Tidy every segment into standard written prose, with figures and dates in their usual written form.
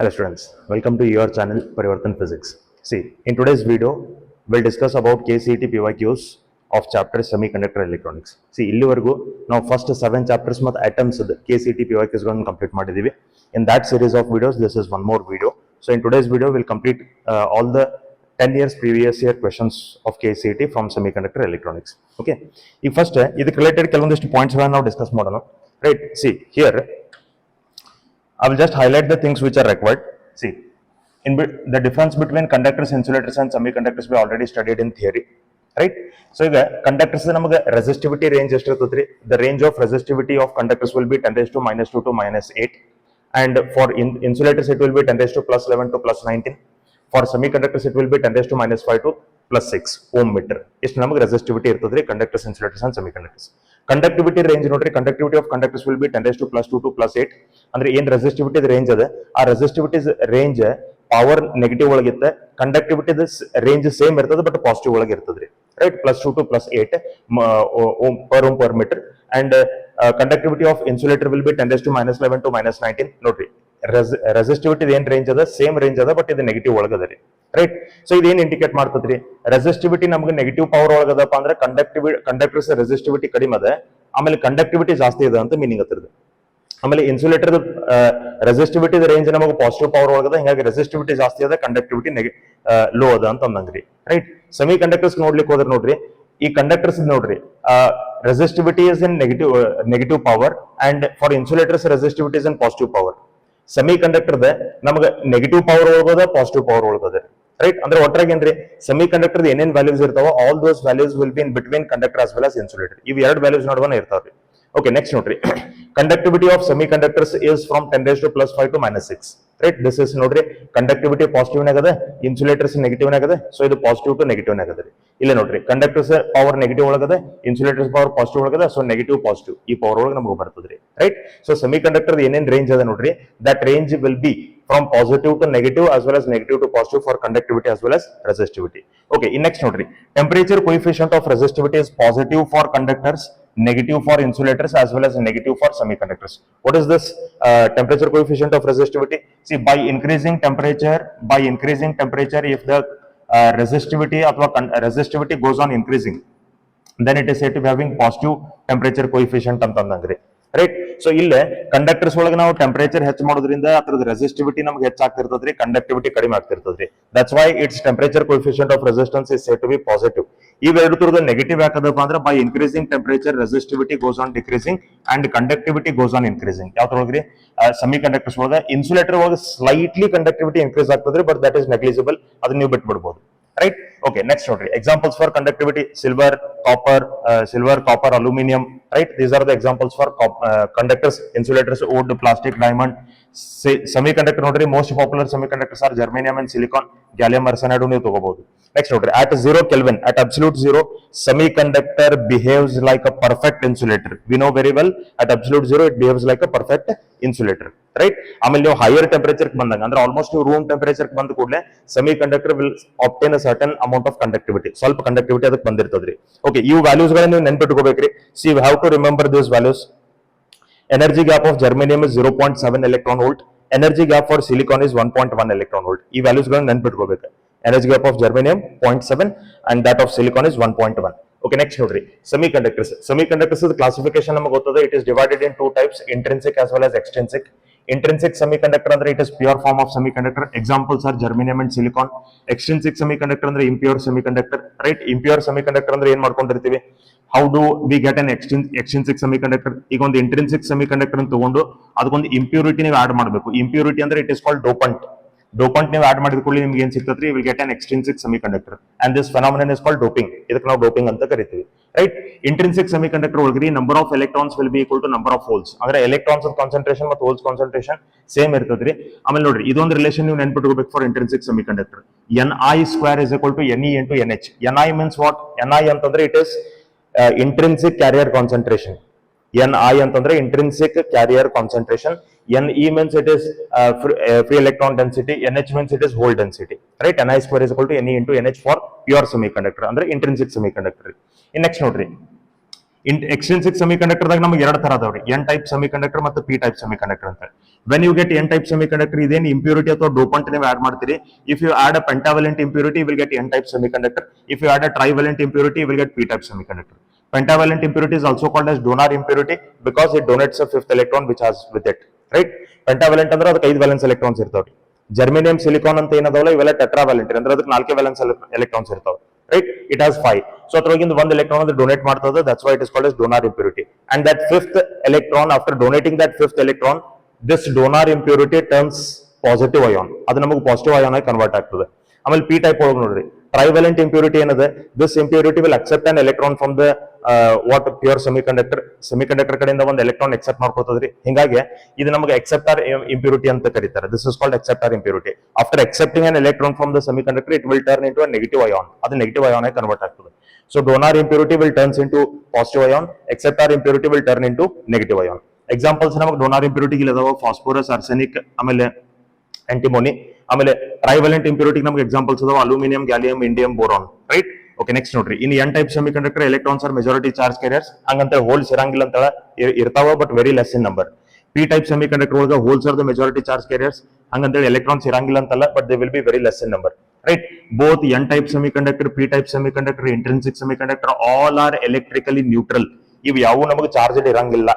Hello students, welcome to your channel Parivartan Physics. See, in today's video, we'll discuss about KCET PYQs of chapter Semiconductor Electronics. See, illivargu now first 7 chapters math items KCET PYQs ಗಳನ್ನು complete ಮಾಡಿದೀವಿ. In that series of videos, this is one more video. So in today's video, we'll complete all the 10 years previous year questions of KCET from Semiconductor Electronics. Okay. ಈಗ first ಇದಕ್ಕೆ related ಕೆಲವೊಂದಿಷ್ಟು points ಗಳನ್ನು ನಾವು discuss ಮಾಡೋಣ. Right? See, here I will just highlight the things which are required. See, the difference between conductors, insulators and semiconductors we already studied in theory, right? So, ಈಗ conductors ನಮಗೆ resistivity range ಎಷ್ಟಿರ್ತದ್ರಿ? The range of resistivity of conductors will be 10 raised to minus 2 to minus 8, and for insulators it will be 10 raised to plus 11 to plus 19. For semiconductors it will be 10 raised to minus 5 to plus 6 ohm meter. ಇಷ್ಟು ನಮಗೆ resistivity ಇರ್ತದ್ರಿ conductors, insulators and semiconductors. Conductivity range ನೋಡ್ರಿ, conductivity of conductors will be 10 raised to plus 2 to plus 8. ಅಂದ್ರೆ ಏನ್ resistivity range ಅದ, ಆ resistivity range power negative ಒಳಗಿರುತ್ತೆ, conductivity range same ಇರ್ತದೆ ಬಟ್ ಪಾಸಿಟಿವ್ ಒಳಗೆ ಇರ್ತದ್ರಿ, right? Plus 2 to plus 8 per ohm per meter, and conductivity of insulator will be 10 raised to minus 11 to minus 19. ನೋಡ್ರಿ, resistivity ಏನ್ range ಅದ, same range ಅದ but ಇದು negative ಒಳಗದ ರೀ, ರೈಟ್? ಸೊ ಇದೇನ್ ಇಂಡಿಕೇಟ್ ಮಾಡ್ತದ್ರಿ? ರೆಸಿಸ್ಟಿವಿಟಿ ನಮ್ಗೆ ನೆಗೆಟಿವ್ ಪವರ್ ಒಳಗದಪ್ಪ ಅಂದ್ರೆ conductors resistivity ಕಡಿಮೆ ಅದ, ಆಮೇಲೆ ಕಂಡಕ್ಟಿವಿಟಿ ಜಾಸ್ತಿ ಇದೆ ಅಂತ ಮೀನಿಂಗ್ ಹತ್ತಿರದ. ಆಮೇಲೆ ಇನ್ಸುಲೇಟರ್ ರೆಸಿಸ್ಟಿವಿಟಿ ರೇಂಜ್ ನಮಗೆ ಪಾಸಿಟಿವ್ ಪವರ್ ಒಳಗದ, ಹಿಂಗಾಗಿ ರೆಸಿಸ್ಟಿವಿಟಿ ಜಾಸ್ತಿ ಅದ, ಕಂಡಕ್ಟಿವಿಟಿ ಲೋ ಅದ ಅಂತ ಅಂದಂಗ್ರಿ, ರೈಟ್? ಸೆಮಿ ಕಂಡಕ್ಟರ್ಸ್ ನೋಡ್ಲಿಕ್ಕೆ ಹೋದ್ರೆ ನೋಡ್ರಿ, ಈ ಕಂಡಕ್ಟರ್ಸ್ ನೋಡ್ರಿ, resistivity is in negative power and for insulators resistivity is in positive power. Semi conductor ನಮಗೆ ನೆಗೆಟಿವ್ ಪವರ್ ಒಳಗೋದ, ಪಾಸಿಟಿವ್ ಪವರ್ ಒಳಗೋದ, ರೈಟ್? ಅಂದ್ರೆ ಒಟ್ಟಾಗಿ ಏನ್ರಿ, ಸೆಮಿ ಕಂಡಕ್ಟರ್ ಏನೇನ್ ವ್ಯಾಲ್ಯೂಸ್ ಇರ್ತಾವ, all those values will be in between conductor as well as insulator. ಇವ್ ಎರಡು ವ್ಯಾಲ್ಯೂಸ್ ನಡುವನ ಇರ್ತಾವ್ರಿ. Okay, next ನೋಡ್ರಿ, conductivity of semiconductors is from 10 raised to plus 5 to minus 6, right? This is ನೋಡ್ರಿ, conductivity positive ನಾಗದ, insulators negative ನಾಗದ, so ಇದು positive to negative ನಾಗದ ರೀ. ಇಲ್ಲ ನೋಡ್ರಿ, conductors power negative ಒಳಗದ, insulators power positive ಒಳಗದ, so negative positive ಈ power ಒಳಗೆ ನಮಗೆ ಬರ್ತದ್ರಿ, right? So semiconductor ಏನೇನ್ ರೇಂಜ್ ಅದ ನೋಡ್ರಿ, that range will be from positive to negative as well as negative to positive for conductivity as well as resistivity. Okay, in next ನೋಡ್ರಿ, temperature coefficient of resistivity is positive for conductors, negative for insulators as well as negative for semiconductors. What is this temperature coefficient of resistivity? See, by increasing temperature, if the resistivity goes on increasing, then it is said to be having positive temperature coefficient ಅಂತಂದಂಗ್ರಿ, right? So ಇಲ್ಲೇ conductors ಒಳಗೆ ನಾವು temperature ಹೆಚ್ಚು ಮಾಡೋದ್ರಿಂದ ಅದ್ರದ್ದು resistivity ನಮ್ಗೆ ಹೆಚ್ಚಾಗ್ತಿರ್ತದ್ರಿ, conductivity ಕಡಿಮೆ ಆಗ್ತಿರ್ತದ್ರಿ. That's why it's temperature coefficient of resistance is said to be positive. ಇವೆರಡು ತರದ ನೆಗೆಟಿವ್ ಯಾಕದಪ್ಪ ಅಂದ್ರೆ by increasing temperature resistivity goes on decreasing and conductivity goes on increasing. ಯಾವ್ದ್ರೊಳಗ್ರಿ? ಸೆಮಿ ಕಂಡಕ್ಟರ್ಸ್ ಒಳಗೆ ಇನ್ಸುಲೇಟರ್ ಒಳಗೆ ಸ್ಲೈಟ್ಲಿ ಕಂಡಕ್ಟಿವಿಟಿ ಇನ್ಕ್ರೀಸ್ ಆಗ್ತದ್ರಿ, but that is negligible, ಅದನ್ನ ನೀವು ಬಿಟ್ಬಿಡ್ಬೋದು, right? Okay, next ನೋಡ್ರಿ, examples for conductivity: silver, copper, aluminum, right? These are the examples for conductors, insulators, wood, plastic, diamond. Semiconductor ನೋಡ್ರಿ, most popular semiconductors are germanium and silicon, gallium arsenide ನೀವು ತಗೋಬಹುದು. Next ನೋಡ್ರಿ, at 0 Kelvin, at absolute zero, semiconductor behaves like a perfect insulator. We know very well, at absolute zero it behaves like a perfect insulator, right? ಆಮೇಲೆ ನೀವು higher temperature ಬಂದಾಗ ಅಂದ್ರೆ almost room temperature ಬಂದ ಕೂಡಲೇ semi conductor will obtain a certain amount of conductivity, ಸ್ವಲ್ಪ conductivity ಅದಕ್ಕೆ ಬಂದಿರ್ತದ್ರಿ. Okay, ಇವು ವ್ಯಾಲ್ಯೂಸ್ ಗಳನ್ನ ನೀವು ನೆನ್ಪಿಟ್ಕೋಬೇಕ್ರಿ. See you have to remember this values. Energy gap of germanium is 0.7 electron volt. Energy gap for silicon is 1.1 electron volt. ಈ values ಗಳನ್ನ ನೆನ್ಪಿಟ್ಕೋಬೇಕು. Energy gap of germanium 0.7 and that of silicon is 1.1. Okay, next ನೋಡ್ರಿ, semiconductors classification ನಮಗೆ ಗೊತ್ತದೆ. It is divided in two types, intrinsic as well as extrinsic. Intrinsic semiconductor ಅಂದ್ರೆ it is pure form of semiconductor. Examples are germanium and silicon. Extrinsic semiconductor ಅಂದ್ರೆ impure semiconductor, right? Impure semiconductor ಅಂದ್ರೆ ಏನ್ ಮಾಡ್ಕೊಂಡಿರ್ತೀವಿ? How do we get an extrinsic semiconductor? ಈಗ ಒಂದು intrinsic semiconductor ಅಂತ ತಗೊಂಡು ಅದಕ್ಕೊಂದು ಇಂಪ್ಯೂರಿಟಿ ನೀವು ಆಡ್ ಮಾಡಬೇಕು. ಇಂಪ್ಯೂರಿಟಿ ಅಂದ್ರೆ it is called dopant. Dopant ನೀವು ಆಡ್ ಮಾಡಿದ ಕೂಡಲೇ ನಿಮ್ಗೆ ಏನ್ ಸಿಗ್ತದ್ರಿ? Will get an extrinsic semiconductor and this phenomenon is called doping. ಇದಕ್ಕೆ ನಾವು ಡೋಪಿಂಗ್ ಅಂತ ಕರಿತೀವಿ, ರೈಟ್? ಇಂಟ್ರಿನ್ಸಿಕ್ ಸೆಮಿಕಂಡಕ್ಟರ್ ಒಳಗ್ರಿ number of electrons will be equal to number of holes. ಅಂದ್ರೆ ಎಲೆಕ್ಟ್ರಾನ್ಸ್ ಕಾನ್ಸಂಟ್ರೇಷನ್ ಮತ್ತು ಹೋಲ್ಸ್ ಕಾನ್ಸಂಟ್ರೇಷನ್ ಸೇಮ್ ಇರ್ತದ್ರಿ. ಆಮೇಲೆ ನೋಡ್ರಿ, ಇದೊಂದು ರಿಲೇಷನ್ ನೀವು ನೆನ್ಪಿಟ್ಕೋಬೇಕು for intrinsic semiconductor. Ni² is equal to Ne into Nh. Ni means what? Ni ಅಂತಂದ್ರೆ it is intrinsic carrier concentration. Ni ಅಂತಂದ್ರೆ intrinsic carrier concentration. Ne means it is free electron density. Nh means it is hole density, right? Ni² is equal to Ne into Nh for pure semiconductor ಅಂದ್ರೆ intrinsic semiconductor. In next ನೋಡ್ರಿ, Extrinsic semiconductor ದಾಗ ನಮಗೆ ಎರಡು ತರ ಅದಾವ್ರಿ, N type semiconductor ಮತ್ತು P type semiconductor ಅಂತ. When you get N type semiconductor, ಇದೇನು impurity ಅಥವಾ dopant ನೀವು ಆಡ್ ಮಾಡ್ತೀರಿ. If you add a pentavalent impurity, you will get N type semiconductor. If you add a trivalent impurity, you will get P type semiconductor. Pentavalent impurity is also called as donor impurity because it donates a fifth electron which has with it, right? Pentavalent ಅಂದ್ರೆ ಅದಕ್ಕೆ 5 valence electrons ಇರ್ತಾವ್ರಿ. Germanium silicon ಅಂತ ಏನದವಲ್ಲ ಇವೆಲ್ಲ ಟೆಟ್ರಾವ್ಯಾಲೆಂಟ್ ಅಂದ್ರೆ ಅದಕ್ಕೆ 4 valence electrons ಇರ್ತಾವ, right? It has 5. So ಅದ್ರೊಳಗಿಂದ ಒಂದು electron ಅದು donate ಮಾಡ್ತದೆ, that's why it is called as donor impurity. And that fifth electron, after donating that fifth electron, this donor impurity turns positive ion. ಅದು ನಮಗೆ positive ion ಆಗಿ convert ಆಗ್ತದೆ. ಆಮೇಲೆ P type ಒಳಗೆ ನೋಡ್ರಿ, trivalent impurity ಏನದ, this impurity will accept an electron from the what pure semiconductor ಕಡೆಯಿಂದ ಒಂದು electron accept ಮಾಡ್ಕೊತದ್ರಿ. ಹಿಂಗಾಗಿ ಇದು ನಮಗೆ acceptor impurity ಅಂತ ಕರೀತಾರೆ. This is called acceptor impurity. After accepting an electron from the semiconductor, it will turn into a negative ion. ಅದು negative ion ಆಗಿ convert ಆಗ್ತದೆ. So donor impurity will turns into positive ion, acceptor impurity will turn into negative ion. Examples ನಮಗೆ donor impurity ಇಲ್ಲದಾವ phosphorus, arsenic, ಆಮೇಲೆ antimony. ಆಮೇಲೆ trivalent impurity ನಮಗೆ examples ಅದಾವ aluminium, gallium, indium, boron, right? Okay, next ನೋಡ್ರಿ, in N type semiconductor electrons are majority charge carriers, ಹಂಗಂತ holes ಇರಂಗಿಲ್ಲ ಅಂತ ಇರ್ತಾವ, but very less in number. P type semiconductor ಒಳಗ holes are the majority charge carriers, ಹಂಗಂತೇಳಿ electrons ಇರಂಗಿಲ್ಲ ಅಂತಲ್ಲ, but they will be very less in number, right? Both N type semiconductor, P type semiconductor, intrinsic semiconductor, all are electrically neutral. ಇವು ಯಾವ ನಮಗೆ charge ಇರಂಗಿಲ್ಲ.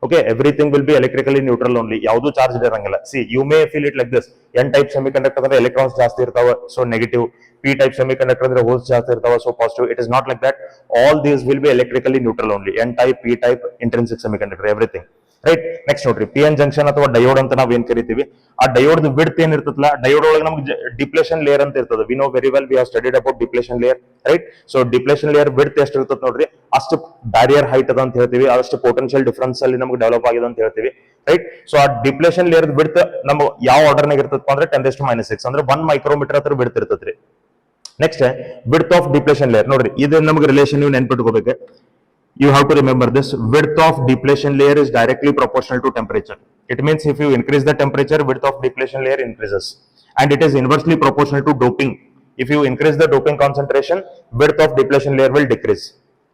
Okay, everything will be electrically neutral only. ಯಾವುದು charge ಇರಂಗಿಲ್ಲ. See, you may feel it like this. N type semiconductor ಅಂದ್ರೆ electrons ಜಾಸ್ತಿ ಇರ್ತಾವ, so negative. P type semiconductor ಅಂದ್ರೆ holes ಜಾಸ್ತಿ ಇರ್ತಾವ, so positive. It is not like that. All these will be electrically neutral only. N type, P type, intrinsic semiconductor, everything. Right? Next ನೋಡ್ರಿ, P N junction ಅಥವಾ diode ಅಂತ ನಾವ್ ಏನ್ ಕರಿತೀವಿ. ಆ ಡಯೋಡ್ ವಿಡ್ತ್ ಏನ್ ಇರ್ತದಲ್ಲ, ಡಯೋಡ್ ಒಳಗೆ ನಮ್ಗೆ ಡಿಪ್ಲೇಷನ್ ಲೇಯರ್ ಅಂತ ಇರ್ತದೆ. V know very well, we have studied about depletion layer, right? So depletion layer width ಎಷ್ಟು ಇರ್ತದೆ ನೋಡ್ರಿ, ಅಷ್ಟು ಬ್ಯಾರಿಯರ್ ಹೈಟ್ ಅದ ಅಂತ ಹೇಳ್ತೀವಿ, ಅಷ್ಟು ಪೊಟೆನ್ಶಿಯಲ್ ಡಿಫರೆನ್ಸ್ ಅಲ್ಲಿ ನಮ್ಗೆ ಡೆವಲಪ್ ಆಗಿದೆ ಅಂತ ಹೇಳ್ತೀವಿ, ರೈಟ್? ಸೊ ಆ ಡಿಪ್ಲೇಷನ್ ಲೇಯರ್ ವಿಡ್ತ್ ನಮ್ಗೆ ಯಾವ ಆರ್ಡರ್ ನಾಗ ಇರ್ತದಪ್ಪ ಅಂದ್ರೆ 10⁻⁶ ಅಂದ್ರೆ 1 ಮೈಕ್ರೋಮೀಟರ್ ಹತ್ರ ವಿಡ್ತ್ ಇರ್ತದ್ರಿ. Next width of depletion layer ನೋಡ್ರಿ, ಇದು ನಮ್ಗೆ ರಿಲೇಷನ್ ನೀವು ನೆನ್ಪಿಟ್ಕೋಬೇಕು. You have to remember this. Width of depletion layer is directly proportional to temperature. It means if you increase the temperature, width of depletion layer increases, and it is inversely proportional to doping. If you increase the doping concentration, width of depletion layer will decrease,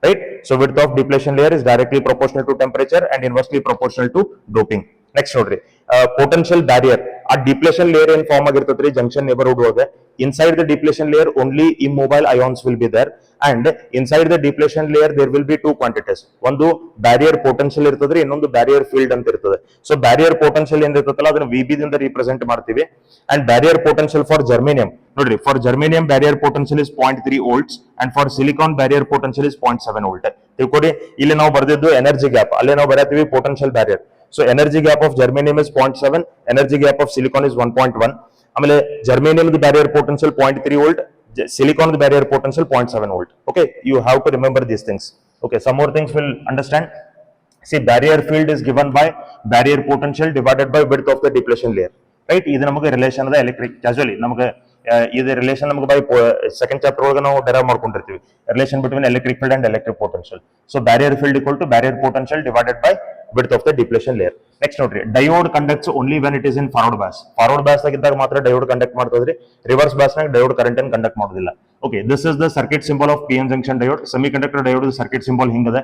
right? So width of depletion layer is directly proportional to temperature and inversely proportional to doping. Next ನೋಡ್ರಿ, potential barrier. ಆ depletion layer ಏನ್ form ಆಗಿರ್ತದ್ರಿ junction neighbourhood ಒಳಗೆ, inside the depletion layer only immobile ions will be there, and inside the depletion layer there will be two quantities. ಒಂದು barrier potential ಇರ್ತದ್ರಿ, ಇನ್ನೊಂದು barrier field ಅಂತ ಇರ್ತದೆ. So barrier potential ಏನ್ ಇರ್ತದಲ್ಲ ಅದನ್ನ VB ದಿಂದ ರಿಪ್ರೆಸೆಂಟ್ ಮಾಡ್ತೀವಿ. And barrier potential for germanium ನೋಡ್ರಿ, for germanium barrier potential is 0.3 volts and for silicon barrier potential is 0.7 volt. ತಿಳ್ಕೊಡಿ, ಇಲ್ಲಿ ನಾವು ಬರ್ದಿದ್ದು ಎನರ್ಜಿ ಗ್ಯಾಪ್, ಅಲ್ಲೇ ನಾವು ಬರೀತೀವಿ potential barrier. So energy gap of germanium is 0.7, energy gap of silicon is 1.1. ಆಮೇಲೆ germanium the barrier potential 0.3 volt, silicon the barrier potential 0.7 volt. Okay, you have to remember these things. Okay, some more things will understand. See, barrier field is given by barrier potential divided by width of the depletion layer, right? ಇದು ನಮಗೆ relation ಅದ electric casually ನಮಗೆ ಇದು relation ನಮಗೆ by second chapter ಒಳಗೆ ನಾವು derive ಮಾಡ್ಕೊಂಡಿರ್ತೀವಿ, relation between electric field and electric potential. So barrier field equal to barrier potential divided by width of the depletion layer. Next ನೋಡ್ರಿ, diode conducts only when it is in forward bias. Forward bias ಆಗಿದ್ದಾಗ ಮಾತ್ರ diode conduct ಮಾಡ್ತದ್ರಿ, reverse bias ನಾಗ diode current ಅನ್ನು conduct ಮಾಡೋದಿಲ್ಲ. Okay, this is the circuit symbol of P N junction diode. Semiconductor diode circuit symbol ಹಿಂಗದ.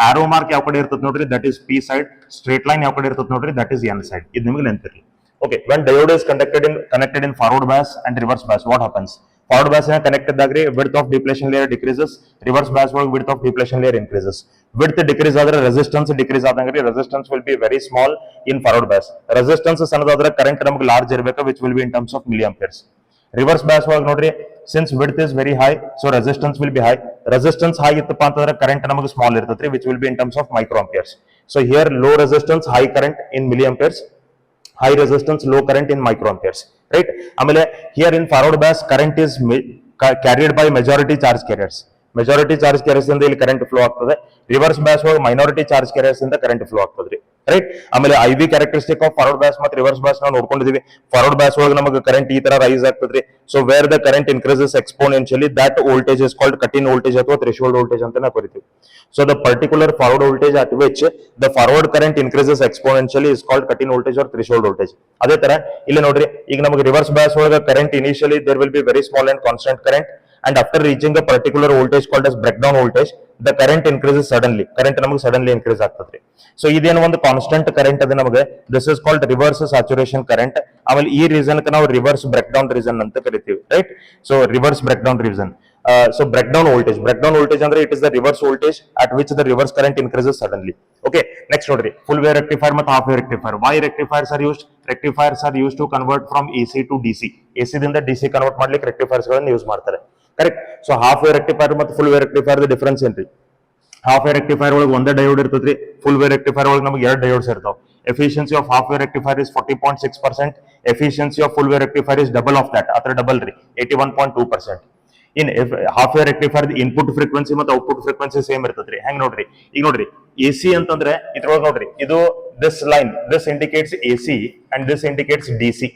Arrow mark ಯಾವ ಕಡೆ ಇರ್ತದೆ ನೋಡ್ರಿ, that is P side. Straight line ಯಾವ ಕಡೆ ಇರ್ತದೆ ನೋಡ್ರಿ, ದಟ್ ಇಸ್ ಎನ್ ಸೈಡ್. ಇದು ನಿಮಗೆ ನೆನಪಿರಲಿ. Okay, when diode is connected in forward bias and reverse bias, what happens? Forward bias connected dagre width of depletion layer decreases, reverse bias width of depletion layer increases. Width decrease adre resistance decrease adangre, resistance will be very small in forward bias. Resistance sanadadre current namage large irbeka, which will be in terms of milliamperes. Reverse bias ಒಳಗೆ ನೋಡ್ರಿ, since width is very high, so resistance will be high. Resistance high ಇತ್ತಪ್ಪ ಅಂತಂದ್ರೆ current ನಮಗೆ small ಇರ್ತೈತ್ರಿ, which will be in terms of microamperes. So here low resistance, high current in milliamperes, high resistance, low current in microamperes, right? ಆಮೇಲೆ here in forward bias current is carried by majority charge carriers. Majority charge carriers ಇಂದ ಇಲ್ಲಿ current flow ಆಗ್ತದೆ. Reverse bias ಒಳಗೆ minority charge carriers ಇಂದ current flow ಆಗ್ತದ್ರಿ, right? ಆಮೇಲೆ IV characteristic of forward bias ಮತ್ತು reverse bias ನಾವು ನೋಡ್ಕೊಂಡಿದೀವಿ. Forward bias ಒಳಗೆ ನಮಗೆ current ಈ ತರ ರೈಸ್ ಆಗ್ತದ್ರಿ. So where the current increases exponentially, that voltage is called cut-in voltage ಅಥವಾ threshold voltage ಅಂತ ನಾವು ಕರಿತೀವಿ. So the particular forward voltage at which the forward current increases exponentially is called cut-in voltage or threshold voltage. ಅದೇ ತರ ಇಲ್ಲಿ ನೋಡ್ರಿ, ಈಗ ನಮಗೆ reverse bias ಒಳಗೆ current initially there will be very small and constant current, and after reaching a particular voltage called as breakdown voltage, the current increases suddenly. Current ನಮಗೆ suddenly increase ಆಗ್ತದ್ರಿ. So ಇದೇನು ಒಂದು ಕಾನ್ಸ್ಟೆಂಟ್ ಕರೆಂಟ್ ಅದ ನಮಗೆ, this is called reverse saturation current. ಆಮೇಲೆ ಈ reason ನಾವು reverse breakdown region ಅಂತ ಕರಿತೀವಿ, right? So reverse breakdown region. So breakdown voltage ಅಂದ್ರೆ it is the reverse voltage at which the reverse current increases suddenly. Okay, next ನೋಡ್ರಿ, full wave rectifier ಮತ್ತು half wave rectifier. Why rectifiers are used? Rectifiers are used to convert from AC to DC. AC ದಿಂದ DC convert ಮಾಡ್ಲಿಕ್ಕೆ rectifiers ಗಳನ್ನು use ಮಾಡ್ತಾರೆ, correct? So half wave rectifier ಮತ್ತು full wave rectifier the difference ಏನ್ರಿ? Half wave rectifier ಒಳಗೆ ಒಂದೇ diode ಇರ್ತದ್ರಿ, full wave rectifier ಒಳಗೆ ನಮಗೆ ಎರಡು ಡಯೋಡ್ಸ್ ಇರ್ತಾವ. Efficiency of half wave rectifier is 40.6%. Efficiency of full wave rectifier is double of that, ಅದ್ರ ಡಬಲ್ ರೀ, 81.2%. In half wave rectifier input frequency ಮತ್ತು ಔಟ್ಪುಟ್ ಫ್ರೀಕ್ವೆನ್ಸಿ ಸೇಮ್ ಇರ್ತದ್ರಿ. ಹೆಂಗ್ ನೋಡ್ರಿ, ಈಗ ನೋಡ್ರಿ ಎಸಿ ಅಂತಂದ್ರೆ ಇದ್ರೊಳಗೆ ನೋಡ್ರಿ, ಇದು this line, this indicates AC and this indicates DC,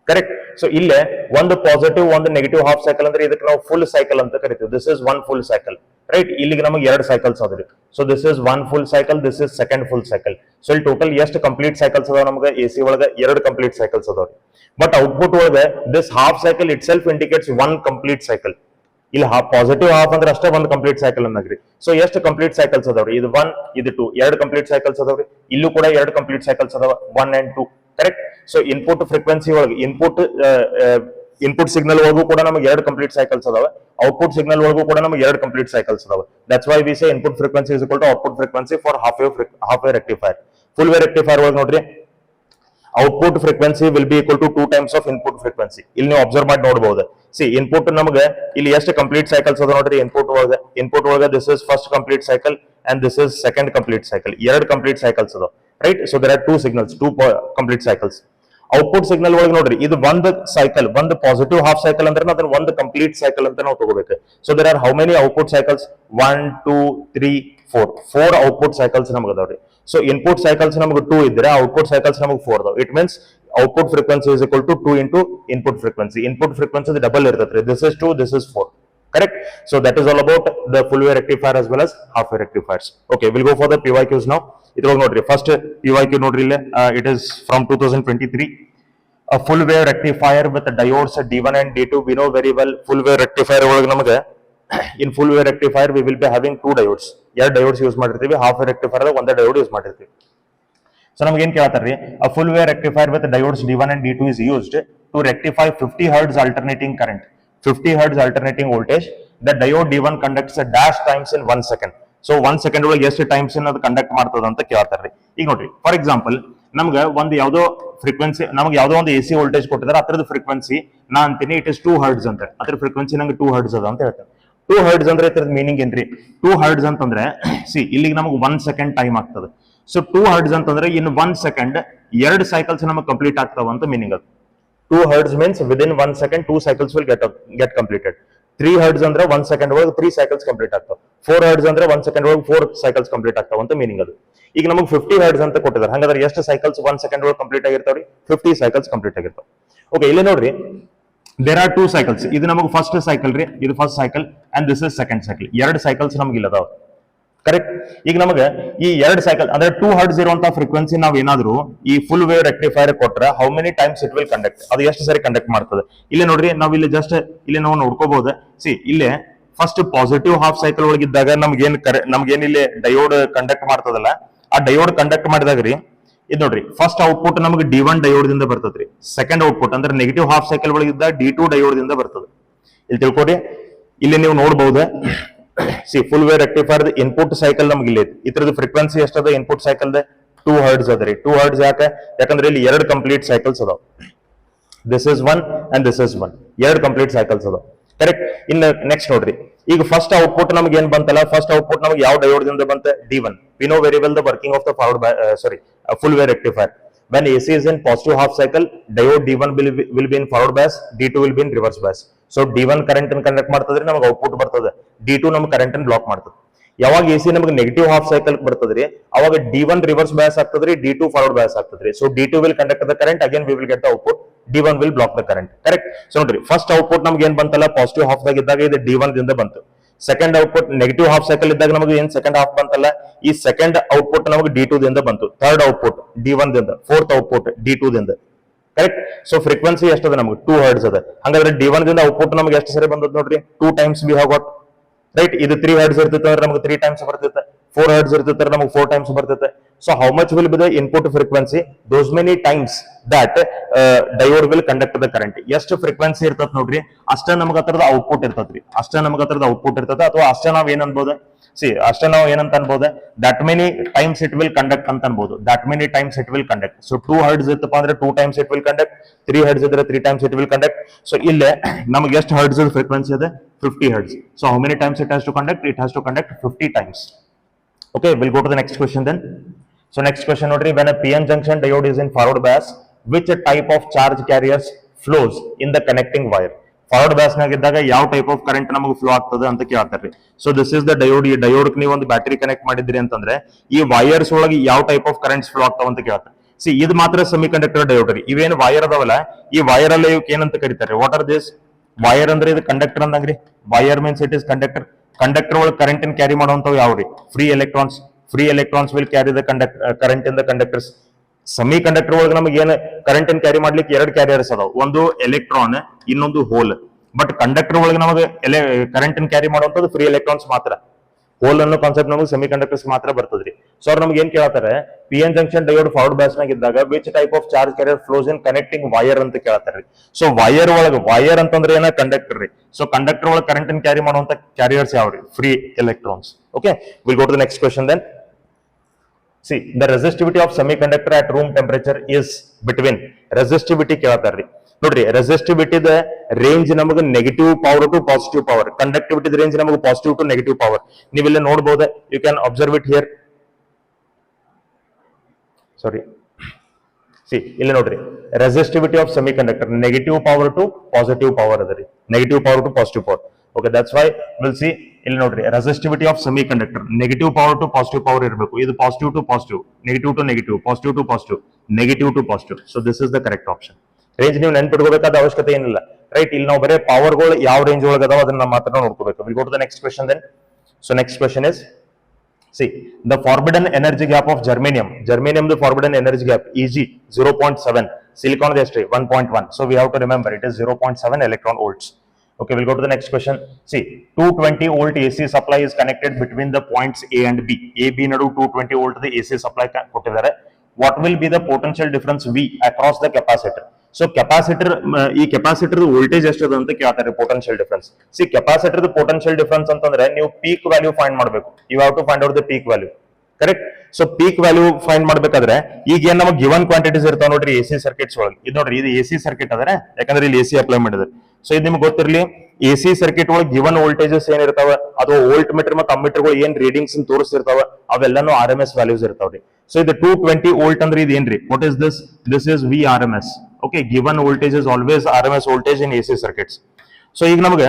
correct? So ಇಲ್ಲೇ ಒಂದು ಪಾಸಿಟಿವ್ ಒಂದು ನೆಗೆಟಿವ್ ಹಾಫ್ ಸೈಕಲ್ ಅಂದ್ರೆ ಇದಕ್ಕೆ ನಾವು ಫುಲ್ ಸೈಕಲ್ ಅಂತ ಕರಿತೀವಿ. This is one full cycle, right? ಇಲ್ಲಿಗೆ ನಮಗೆ ಎರಡು ಸೈಕಲ್ಸ್ ಅದ್ರಿ. So this is one full cycle, this is second full cycle. So ಇಲ್ಲಿ ಟೋಟಲ್ ಎಷ್ಟು ಕಂಪ್ಲೀಟ್ ಸೈಕಲ್ಸ್ ಅದಾವ ನಮಗೆ ಎಸಿ ಒಳಗೆ? ಎರಡು ಕಂಪ್ಲೀಟ್ ಸೈಕಲ್ಸ್ ಅದಾವ್ರಿ. ಬಟ್ ಔಟ್ಪುಟ್ ಒಳಗೆ this half cycle it self indicates one complete cycle. ಇಲ್ಲಿ ಪಾಸಿಟಿವ್ ಹಾಫ್ ಅಂದ್ರೆ ಅಷ್ಟೇ ಒಂದು ಕಂಪ್ಲೀಟ್ ಸೈಕಲ್ ಅನ್ನಗ್ರಿ. ಸೊ ಎಷ್ಟು ಕಂಪ್ಲೀಟ್ ಸೈಕಲ್ಸ್ ಅದಾವ್ರಿ? ಇದು 1, ಇದು 2, ಎರಡು ಕಂಪ್ಲೀಟ್ ಸೈಕಲ್ಸ್ ಅದಾವ್ರಿ. ಇಲ್ಲೂ ಕೂಡ ಎರಡು ಕಂಪ್ಲೀಟ್ ಸೈಕಲ್ಸ್ ಅದಾವ, 1 and 2, correct? So input frequency ಒಳಗೆ ಇನ್ಪುಟ್ ಸಿಗ್ನಲ್ ಒಳಗೂ ಕೂಡ ನಮಗೆ ಎರಡು ಕಂಪ್ಲೀಟ್ ಸೈಕಲ್ಸ್ ಅದಾವ, ಔಟ್ಪುಟ್ ಸಿಗ್ನಲ್ ಒಳಗೂ ಕೂಡ ನಮಗೆ ಎರಡು ಕಂಪ್ಲೀಟ್ ಸೈಕಲ್ಸ್ ಅದಾವ. That's why we say input frequency is equal to output frequency for half wave rectifier. Full wave rectifier ಒಳಗೆ ನೋಡ್ರಿ, output frequency will be equal to 2 times of input frequency. ಇಲ್ಲಿ ನೀವು observe ಮಾಡಿ ನೋಡಬಹುದು. C input ನಮಗೆ ಇಲ್ಲಿ ಎಷ್ಟು complete cycles ಅದ ನೋಡ್ರಿ ಇನ್ಪುಟ್ ಒಳಗೆ this is first complete cycle and this is second complete cycle. ಎರಡು ಕಂಪ್ಲೀಟ್ ಸೈಕಲ್ಸ್ ಅದಾವ, right? So there are two signals, two complete cycles. Output signal ಒಳಗೆ ನೋಡ್ರಿ, ಇದು ಒಂದು ಸೈಕಲ್, ಒಂದು ಪಾಸಿಟಿವ್ ಹಾಫ್ ಸೈಕಲ್ ಅಂದ್ರೆ ಅದನ್ನ ಒಂದು ಕಂಪ್ಲೀಟ್ ಸೈಕಲ್ ಅಂತ ನಾವು ತಗೋಬೇಕು. So there are how many output cycles? 1, 2, 3, 4 output cycles ನಮಗೆ ಅದಾವ್ರಿ. ಸೊ ಇನ್ಪುಟ್ ಸೈಕಲ್ಸ್ ನಮಗೆ 2 ಇದ್ರೆ ಔಟ್ಪುಟ್ ಸೈಕಲ್ಸ್ ನಮಗೆ 4 ಅದಾವ. It means output frequency is equal to 2 into input frequency. Input frequency double ಇರ್ತೈತ್ರಿ, this is 2, this is 4, correct? So that is all about the full wave rectifier as well as half wave rectifiers. Okay, we'll go for the PYQs now. ಇದ್ರೊಳಗೆ ನೋಡ್ರಿ, first PYQ ನೋಡ್ರಿ, ಇಲ್ಲಿ it is from 2023. A full wave rectifier with diodes D1 and D2. We know very well full wave rectifier ಒಳಗೆ ನಮಗೆ in full wave rectifier we will be having two diodes. ಎರಡು diodes use ಮಾಡಿರ್ತೀವಿ. Half wave rectifier ಒಂದೇ diode use ಮಾಡಿರ್ತೀವಿ. So ನಮ್ಗೆ ಏನ್ ಕೇಳ್ತಾರ್ರಿ, a full wave rectifier with diodes D1 and D2 is used to rectify 50 Hz alternating current, 50 Hz alternating voltage. The diode D1 conducts a dash times in 1 second. So 1 second ಒಳಗೆ ಎಷ್ಟು times ಅದು conduct ಮಾಡ್ತದ ಅಂತ ಕೇಳ್ತಾರ್ರಿ. ಈಗ ನೋಡ್ರಿ, for example ನಮ್ಗೆ ಒಂದು ಯಾವ್ದೋ ಫ್ರೀಕ್ವೆನ್ಸಿ, ನಮ್ಗೆ ಯಾವ್ದೋ ಒಂದು ಎಸಿ ವೋಲ್ಟೇಜ್ ಕೊಟ್ಟಿದ್ದಾರೆ, ಅದ್ರದ್ದು ಫ್ರೀಕ್ವೆನ್ಸಿ ನಾ ಅಂತೀನಿ ಇಟ್ ಇಸ್ 2 Hz ಅಂತ. ಅದ್ರ ಫ್ರೀಕ್ವೆನ್ಸಿ ನಂಗೆ 2 Hz ಅದ ಅಂತ ಹೇಳ್ತಾರೆ. 2 Hz ಅಂದ್ರೆ ಇದ್ರದ್ದು ಮೀನಿಂಗ್ ಏನ್ರಿ? 2 Hz ಅಂತಂದ್ರೆ ಸಿ ಇಲ್ಲಿಗೆ ನಮಗೆ 1 second ಟೈಮ್ ಆಗ್ತದೆ. ಸೊ 2 Hz ಅಂತಂದ್ರೆ ಇನ್ 1 second ಎರಡು ಸೈಕಲ್ಸ್ ನಮಗೆ ಕಂಪ್ಲೀಟ್ ಆಗ್ತಾವ ಅಂತ ಮೀನಿಂಗ್ ಅದು. 2 Hz means within 1 second 2 cycles will get completed. 3 Hz ಅಂದ್ರೆ 1 second ಒಳಗೆ 3 cycles ಕಂಪ್ಲೀಟ್ ಆಗ್ತಾವ. 4 Hz ಅಂದ್ರೆ 1 second ಒಳಗೆ 4 cycles ಕಂಪ್ಲೀಟ್ ಆಗ್ತಾವ ಅಂತ ಮೀನಿಂಗ್ ಅದು. ಈಗ ನಮಗೆ 50 Hz ಅಂತ ಕೊಟ್ಟಿದ್ದಾರೆ, ಹಾಗಾದ್ರೆ ಎಷ್ಟು ಸೈಕಲ್ಸ್ 1 second ಒಳಗೆ ಕಂಪ್ಲೀಟ್ ಆಗಿರ್ತಾವ್ರಿ? 50 cycles ಕಂಪ್ಲೀಟ್ ಆಗಿರ್ತಾವ. ಓಕೆ, ಇಲ್ಲಿ ನೋಡ್ರಿ, ದೇರ್ ಆರ್ 2 cycles. ಇದು ನಮಗೆ ಫಸ್ಟ್ ಸೈಕಲ್ ರೀ, ಇದು first cycle and this is second cycle. ಎರಡು ಸೈಕಲ್ಸ್ ನಮ್ಗೆ ಇಲ್ಲ ಅದಾವ, ಕರೆಕ್ಟ್? ಈಗ ನಮಗೆ ಈ ಎರಡು ಸೈಕಲ್ ಅಂದ್ರೆ 2 Hz ಇರುವಂತಹ ಫ್ರೀಕ್ವೆನ್ಸಿ ನಾವು ಏನಾದ್ರು ಈ ಫುಲ್ ವೇವ್ ರೆಕ್ಟಿಫೈರ್ ಕೊಟ್ರೆ how many times it will conduct, ಅದು ಎಷ್ಟು ಸರಿ ಕಂಡಕ್ಟ್ ಮಾಡ್ತದೆ? ಇಲ್ಲಿ ನೋಡ್ರಿ, ನಾವು ಇಲ್ಲಿ ಜಸ್ಟ್ ಇಲ್ಲಿ ನಾವು ನೋಡ್ಕೋಬಹುದು. ಸಿ ಇಲ್ಲೇ ಫಸ್ಟ್ ಪಾಸಿಟಿವ್ ಹಾಫ್ ಸೈಕಲ್ ಒಳಗಿದ್ದಾಗ ನಮ್ಗೇನ್ ಇಲ್ಲಿ ಡಯೋಡ್ ಕಂಡಕ್ಟ್ ಮಾಡ್ತದಲ್ಲ, ಆ ಡಯೋಡ್ ಕಂಡಕ್ಟ್ ಮಾಡಿದಾಗ ರೀ, ಇದು ನೋಡ್ರಿ, ಫಸ್ಟ್ ಔಟ್ಪುಟ್ ನಮಗೆ D1 ಡಯೋಡ್ ದಿಂದ ಬರ್ತದ್ರಿ. ಸೆಕೆಂಡ್ ಔಟ್ಪುಟ್ ಅಂದ್ರೆ ನೆಗೆಟಿವ್ ಹಾಫ್ ಸೈಕಲ್ ಒಳಗಿದ್ದ D2 ಡಯೋಡ್ ದಿಂದ ಬರ್ತದೆ. ಇಲ್ಲಿ ತಿಳ್ಕೊಡಿ, ಇಲ್ಲಿ ನೀವು ನೋಡಬಹುದು. C full wave rectifier input cycle ನಮ್ಗೆ ಇಲ್ಲಿ ಇದ್ರದ್ದು ಫ್ರೀಕ್ವೆನ್ಸಿ ಎಷ್ಟದ? ಇನ್ಪುಟ್ ಸೈಕಲ್ 2 Hz ಅದ್ರಿ. 2 Hz ಯಾಕಂದ್ರೆ ಇಲ್ಲಿ ಎರಡು ಕಂಪ್ಲೀಟ್ ಸೈಕಲ್ಸ್ ಅದಾವ. This is 1 and this is 1, ಎರಡು ಕಂಪ್ಲೀಟ್ ಸೈಕಲ್ಸ್ ಅದಾವ, ಕರೆಕ್ಟ್? ಇನ್ನು ನೆಕ್ಸ್ಟ್ ನೋಡ್ರಿ, ಈಗ ಫಸ್ಟ್ ಔಟ್ಪುಟ್ ನಮ್ಗೆ ಏನ್ ಬಂತಲ್ಲ, ಫಸ್ಟ್ ಔಟ್ಪುಟ್ ನಮ್ಗೆ ಯಾವ ಡಯೋಡ್ ದಿಂದ ಬಂತ? D1. V know very well the working of the full wave rectifier. When AC is in positive half cycle, diode D1 will be in forward bias, D2 will be in reverse bias. So D1 current ಅನ್ನು conduct ಮಾಡ್ತದ್ರಿ, ನಮಗೆ output ಬರ್ತದೆ. D2 ನಮಗೆ current ಅನ್ನು block ಮಾಡ್ತದೆ. ಯಾವಾಗ AC ನಮಗೆ negative half cycle ಬರ್ತದ್ರಿ, ಅವಾಗ D1 ರಿವರ್ಸ್ bias ಆಗ್ತದ್ರಿ, D2 ಫಾರ್ವರ್ಡ್ bias ಆಗ್ತದ್ರಿ. So D2 will conduct the current, again we will get the output, D1 will block the current, correct? So ನೋಡ್ರಿ, first output ನಮ್ಗೆ ಏನ್ ಬಂತಲ್ಲ, positive half ದಾಗ ಇದ್ದಾಗ ಇದು D1 ದಿಂದ ಬಂತು. Second output negative half cycle ಇದ್ದಾಗ ನಮಗೆ ಏನ್ ಸೆಕೆಂಡ್ ಹಾಫ್ ಬಂತಲ್ಲ, ಈ ಸೆಕೆಂಡ್ ಔಟ್ಪುಟ್ ನಮಗೆ D2 ದಿಂದ ಬಂತು. ಥರ್ಡ್ ಔಟ್ಪುಟ್ D1 ದಿಂದ, ಫೋರ್ತ್ ಔಟ್ಪುಟ್ D2 ದಿಂದ, ಕರೆಕ್ಟ್. ಸೊ ಫ್ರೀಕ್ವೆನ್ಸಿ ಎಷ್ಟದ ನಮಗೆ 2 ಹರ್ಡ್ಸ್ ಅದ. ಹಂಗಾದ್ರೆ D1 ದಿಂದ ಔಟ್ಪುಟ್ ನಮಗೆ ಎಷ್ಟು ಸರಿ ಬಂದದ ನೋಡ್ರಿ, 2 times we have got, right. ಇದು 3 ಹರ್ಡ್ಸ್ ಇರ್ತಿತ್ತು ಅಂದ್ರೆ ನಮಗೆ 3 ಟೈಮ್ಸ್ ಬರ್ತೈತೆ, 4 ಹರ್ಡ್ಸ್ ಇರ್ತಿತ್ತು ಅಂದ್ರೆ ನಮಗೆ 4 ಟೈಮ್ಸ್ ಬರ್ತೈತೆ. So how much will be the input frequency, those many times that diode will conduct the current. ಎಷ್ಟು ಫ್ರೀಕ್ವೆನ್ಸಿ ಇರ್ತದ ನೋಡ್ರಿ, ಅಷ್ಟೇ ನಮಗೆ ಅದರದ ಔಟ್ಪುಟ್ ಇರ್ತದ್ರಿ, ಅಷ್ಟೇ ನಮಗೆ ಅದರದ ಔಟ್ಪುಟ್ ಇರ್ತದೆ. ಅಥವಾ ಅಷ್ಟೇ ನಾವ್ ಏನ್ ಅನ್ಬೋದು, ಅಷ್ಟೇ ನಾವು ಏನಂತ ಅನ್ಬೋದು, that many times it will conduct ಅಂತ ಅನ್ಬೋದು. That many times it will conduct. So 2 hertz ಇತ್ತಪ್ಪ ಅಂದ್ರೆ 2 times it will conduct, 3 hertz ಇದ್ರೆ 3 times it will conduct. So ಇಲ್ಲೇ ನಮಗೆ ಎಷ್ಟು ಹರ್ಡ್ಸ್ ಫ್ರೀಕ್ವೆನ್ಸಿ ಇದೆ, 50 hertz. So how many times it has to conduct, it has to conduct 50 times. Okay, we'll go to the next question then. So next question notary, when a PN junction diode is in forward bias, which type of charge carriers flows in the connecting wire? Forward bias ನಾಗಿದ್ದಾಗ ಯಾವ type of current ನಮಗೆ flow ಆಗ್ತದೆ ಅಂತ ಕೇಳ್ತಾರೆ. So this is the diode. ಈ diode ನೀವು ಒಂದು battery connect ಮಾಡಿದ್ರಿ ಅಂತಂದ್ರೆ ಈ ವೈರ್ಸ್ ಒಳಗೆ ಯಾವ ಟೈಪ್ ಆಫ್ ಕರೆಂಟ್ಸ್ ಫ್ಲೋ ಆಗ್ತಾವ ಅಂತ ಕೇಳ್ತಾರೆ. ಇದು ಮಾತ್ರ ಸೆಮಿ ಕಂಡಕ್ಟರ್ ಡಯೋಡ್ ರೀ. ಇವೇನು ವೈರ್ ಅದಾವಲ್ಲ, ಈ ವೈರ್ ಅಲ್ಲಿ ಇವಕ್ಕೆ ಏನಂತ ಕರೀತಾರೆ, ವಾಟ್ ಆರ್ ದಿಸ್? ವೈರ್ ಅಂದ್ರೆ ಇದು ಕಂಡಕ್ಟರ್ ಅಂದಂಗ್ರಿ. Wire means it is conductor. Conductor ಒಳಗೆ ಕರೆಂಟ್ ಕ್ಯಾರಿ ಮಾಡುವಂತವು ಯಾವ್ರಿ? Free electrons. Free electrons will carry the current in the conductors. Semiconductor ಒಳಗೆ ನಮಗೆ ಏನು ಕರೆಂಟ್ ಕ್ಯಾರಿ ಮಾಡ್ಲಿಕ್ಕೆ 2 ಕ್ಯಾರಿಯರ್ಸ್ ಅದಾವ, ಒಂದು ಎಲೆಕ್ಟ್ರಾನ್, ಇನ್ನೊಂದು ಹೋಲ್. ಬಟ್ ಕಂಡಕ್ಟರ್ ಒಳಗೆ ನಮಗೆ ಕರೆಂಟ್ ಕ್ಯಾರಿ ಮಾಡುವಂತದ್ದು ಫ್ರೀ ಎಲೆಕ್ಟ್ರಾನ್ಸ್ ಮಾತ್ರ. ಹೋಲ್ ಅನ್ನೋ ಕಾನ್ಸೆಪ್ಟ್ ನಮಗೆ ಸೆಮಿ ಕಂಡಕ್ಟರ್ಸ್ ಮಾತ್ರ ಬರ್ತದ್ರಿ. ಸೊ ಅವ್ರು ನಮ್ಗೆ ಏನ್ ಕೇಳ್ತಾರೆ, P N junction diode forward bias ನಾಗ ಇದ್ದಾಗ which type of charge carrier flows in connecting wire ಅಂತ ಕೇಳ್ತಾರೆ. ಸೊ ವೈರ್ ಒಳಗೆ, ವೈರ್ ಅಂತಂದ್ರೆ ಏನ ಕಂಡಕ್ಟರ್ ರೀ. ಸೊ ಕಂಡಕ್ಟರ್ ಒಳಗೆ ಕರೆಂಟ್ ಕ್ಯಾರಿ ಮಾಡುವಂತ ಕ್ಯಾರಿಯರ್ಸ್ ಯಾವ್ರಿ? Free electrons. Okay, will go to the next question then. See, the resistivity of semiconductor at room temperature is between. Resistivity ಕೇಳ್ತಾರ್ರಿ ನೋಡ್ರಿ. ರೆಸಿಸ್ಟಿವಿಟಿ ದ ರೇಂಜ್ ನಮಗೆ negative power to positive power. Conductivity range ನಮಗೆ positive to negative power. ನೀವು ಇಲ್ಲಿ ನೋಡಬಹುದು, you can observe it here. Sorry, ಇಲ್ಲಿ ನೋಡ್ರಿ, resistivity of semiconductor negative power to positive power ಅದ ರೀ. Negative power to positive power. Okay, that's why will see ಇಲ್ಲಿ ನೋಡ್ರಿ, resistivity of semiconductor negative power to positive power ಇರಬೇಕು. ಇದು positive to positive, negative to negative, positive to positive, negative to positive. So this is the correct option. Range ನೀವು ನೆನ್ಪಿಟ್ಕೋಬೇಕಾದ ಅವಶ್ಯಕತೆ ಏನಿಲ್ಲ, right. ಇಲ್ಲಿ ನಾವು ಬರೀ ಪವರ್ಗಳು ಯಾವ ರೇಂಜ್ ಒಳಗೆ ಅದಾವ ಅದನ್ನ ಮಾತ್ರ ನೋಡ್ಕೋಬೇಕು. Will go to the next question then. So next question is, the forbidden energy gap of germanium. Germanium the forbidden energy gap Eg 0.7. Silicon is 1.1. So we have to remember it is 0.7 electron volts. Okay, we'll go to the next question. 220 volt AC supply is connected between the points A and B. A, B nadu 220 volt the AC supply ಕೊಟ್ಟಿದ್ದಾರೆ. What will be the potential difference V across the capacitor? So capacitor, ಈ capacitor voltage ಎಷ್ಟದ ಅಂತ ಕೇಳ್ತಾರೆ. Potential difference. Capacitor potential difference ಅಂತಂದ್ರೆ ನೀವು peak value find ಮಾಡಬೇಕು. You have to find out the peak value, correct. So peak value find ಮಾಡ್ಬೇಕಾದ್ರೆ ಈಗ ಏನ್ ನಮಗೆ ಗಿವನ್ ಕ್ವಾಂಟಿಟೀಸ್ ಇರ್ತಾವ ನೋಡ್ರಿ ಎಸಿ ಸರ್ಕಿಟ್ಸ್ ಒಳಗೆ. ಇದು ನೋಡ್ರಿ, ಇದು ಎಸಿ ಸರ್ಕಿಟ್ ಅದ್ರೆ, ಯಾಕಂದ್ರೆ ಇಲ್ಲಿ ಎಸಿ ಅಪ್ಲೈ ಮಾಡಿದ್ರೆ. ಸೊ ಇದು ನಿಮ್ಗೆ ಗೊತ್ತಿರಲಿ, ಎಸಿ ಸರ್ಕಿಟ್ ಒಳಗೆ ಗಿವನ್ ವೋಲ್ಟೇಜಸ್ ಏನಿರ್ತಾವ, ಅದು ವೋಲ್ಟ್ ಮೀಟರ್ ಮತ್ತು ಅಮ್ಮೀಟರ್ಗಳು ಏನ್ ರೀಡಿಂಗ್ಸ್ ತೋರಿಸ್ತಿರ್ತಾವ, ಅವೆಲ್ಲಾನು ಆರ್ ಎಂ ಎಸ್ ವ್ಯಾಲ್ಯೂಸ್ ಇರ್ತಾವ್ರಿ. ಸೊ ಇದು 220 ವೋಲ್ಟ್ ಅಂದ್ರೆ ಇದು ಏನ್ರಿ? What is this? This is V R M S. Okay, given voltage is always RMS voltage in AC circuits. So ಈಗ ನಮಗೆ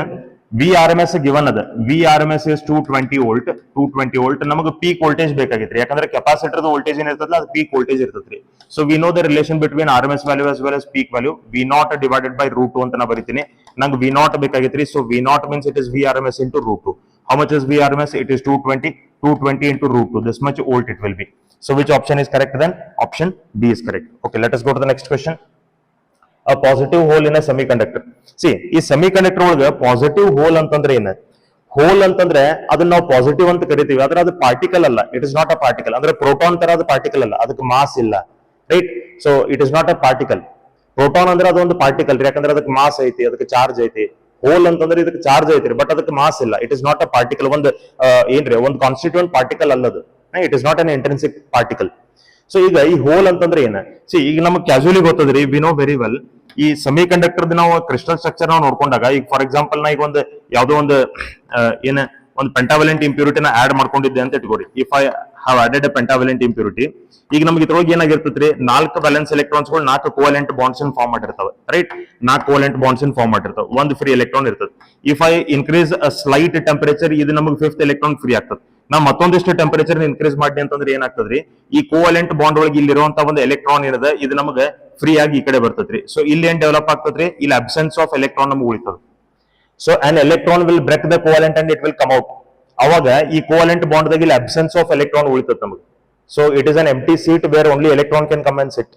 VRMS given ಅದ. VRMS is 220 volt. 220 volt ನಮಗೆ peak voltage ಬೇಕಾಗಿತ್ರಿ, ಯಾಕಂದ್ರೆ ಕೆಪಾಸಿಟರ್ ವೋಲ್ಟೇಜ್ ಏನಿರ್ತದಲ್ಲ ಅದು ಪೀಕ್ ವೋಲ್ಟೇಜ್ ಇರ್ತದ್ರಿ. So we know the relation between RMS value as well as peak value. V0 divided by √2 ಅಂತ ನಾ ಬರೀತೀನಿ. ನಂಗೆ V0 ಬೇಕಾಗಿತ್ರಿ. So V0 means it is VRMS into √2. How much is VRMS? It is 220. 220 into √2. This much volt it will be. So which option is correct then? Option B is correct. Okay, let us go to the next question. A positive hole in a semiconductor. ಈ semiconductor ಒಳಗೆ positive hole ಅಂತಂದ್ರೆ ಏನು? Hole ಅಂತಂದ್ರೆ ಅದನ್ನ ನಾವು positive ಅಂತ ಕರಿತೀವಿ, ಆದ್ರೆ ಅದು ಪಾರ್ಟಿಕಲ್ ಅಲ್ಲ. It is not a particle. ಅಂದ್ರೆ ಪ್ರೋಟಾನ್ ತರ ಅದು ಪಾರ್ಟಿಕಲ್ ಅಲ್ಲ, ಅದಕ್ಕೆ ಮಾಸ್ ಇಲ್ಲ, right. So it is not a particle. Proton ಅಂದ್ರೆ ಅದೊಂದು ಪಾರ್ಟಿಕಲ್ ರೀ, ಯಾಕಂದ್ರೆ ಅದಕ್ಕೆ ಮಾಸ್ ಐತಿ, ಅದಕ್ಕೆ ಚಾರ್ಜ್ ಐತಿ. ಹೋಲ್ ಅಂತಂದ್ರೆ ಇದಕ್ಕೆ ಚಾರ್ಜ್ ಐತ್ರಿ, ಬಟ್ ಅದಕ್ಕೆ ಮಾಸ್ ಇಲ್ಲ. It is not a particle. ಒಂದು ಏನ್ರಿ, ಒಂದು ಕಾನ್ಸ್ಟಿಟ್ಯೂಯೆಂಟ್ ಪಾರ್ಟಿಕಲ್ ಅಲ್ಲದು. It is not an intrinsic particle. So ಈಗ ಈ ಹೋಲ್ ಅಂತಂದ್ರೆ ಏನ? ಈಗ ನಮ್ಗೆ ಕ್ಯಾಶುಯಲಿ ಗೊತ್ತದ್ರಿ, ವಿ ನೋ ವೆರಿ ವೆಲ್. ಈ ಸೆಮಿ ಕಂಡಕ್ಟರ್ ನಾವು ಕ್ರಿಸ್ಟಲ್ ಸ್ಟ್ರಕ್ಚರ್ ನಾವು ನೋಡ್ಕೊಂಡಾಗ, ಈಗ ಫಾರ್ ಎಕ್ಸಾಂಪಲ್ ನಾ ಈಗ ಒಂದು ಯಾವ್ದೋ ಒಂದು ಒಂದು ಪೆಂಟಾವಲೆಂಟ್ ಇಂಪ್ಯೂರಿಟಿನ ಆಡ್ ಮಾಡ್ಕೊಂಡಿದ್ದೆ ಅಂತ ಇಟ್ಕೋರಿ. If I have added a pentavalent impurity, ಈಗ ನಮ್ಗೆ ಇದ್ರೊಳಗೆ ಏನಾಗಿರ್ತೈತ್ರಿ, 4 ವ್ಯಾಲೆನ್ಸ್ ಎಲೆಕ್ಟ್ರಾನ್ಸ್ಗಳು 4 ಕೋವಲೆಂಟ್ ಬಾಂಡ್ಸ್ ಫಾರ್ಮ್ ಮಾಡಿರ್ತಾವೆ, ರೈಟ್. 4 ಕೋವಲೆಂಟ್ ಬಾಂಡ್ಸ್ ಫಾರ್ಮ್ ಮಾಡಿರ್ತಾವೆ, ಒಂದು ಫ್ರೀ ಎಲೆಕ್ಟ್ರಾನ್ ಇರ್ತದೆ. If I increase a slight temperature, ಇದು ನಮಗೆ 5th ಎಲೆಕ್ಟ್ರಾನ್ ಫ್ರೀ ಆಗ್ತದೆ. ನಾ ಮತ್ತೊಂದಿಷ್ಟು ಟೆಂಪರೇಚರ್ ಇನ್ಕ್ರೀಸ್ ಮಾಡಿ ಅಂತಂದ್ರೆ ಏನಾಗ್ತದ್ರಿ, ಈ ಕೋವಲೆಂಟ್ ಬಾಂಡ್ ಒಳಗೆ ಇಲ್ಲಿರುವಂತ ಒಂದು ಎಲೆಕ್ಟ್ರಾನ್ ಏನಿದೆ ಇದು ನಮಗೆ ಫ್ರೀ ಆಗಿ ಈ ಕಡೆ ಬರ್ತದ್ರಿ. ಸೊ ಇಲ್ಲಿ ಏನ್ ಡೆವಲಪ್ ಆಗ್ತದ್ರಿ, ಇಲ್ಲಿ ಅಬ್ಸೆನ್ಸ್ ಆಫ್ ಎಲೆಕ್ಟ್ರಾನ್ ನಮ್ಗೆ ಉಳಿತದೆ. So an electron will break the covalent and it will come out. ಅವಾಗ ಈ ಕೋವಲೆಂಟ್ ಬಾಂಡ್ ದಾಗ ಇಲ್ಲಿ ಅಬ್ಸೆನ್ಸ್ ಆಫ್ ಎಲೆಕ್ಟ್ರಾನ್ ಉಳಿತದೆ ನಮಗೆ. So it is an empty seat where only electron can come and sit.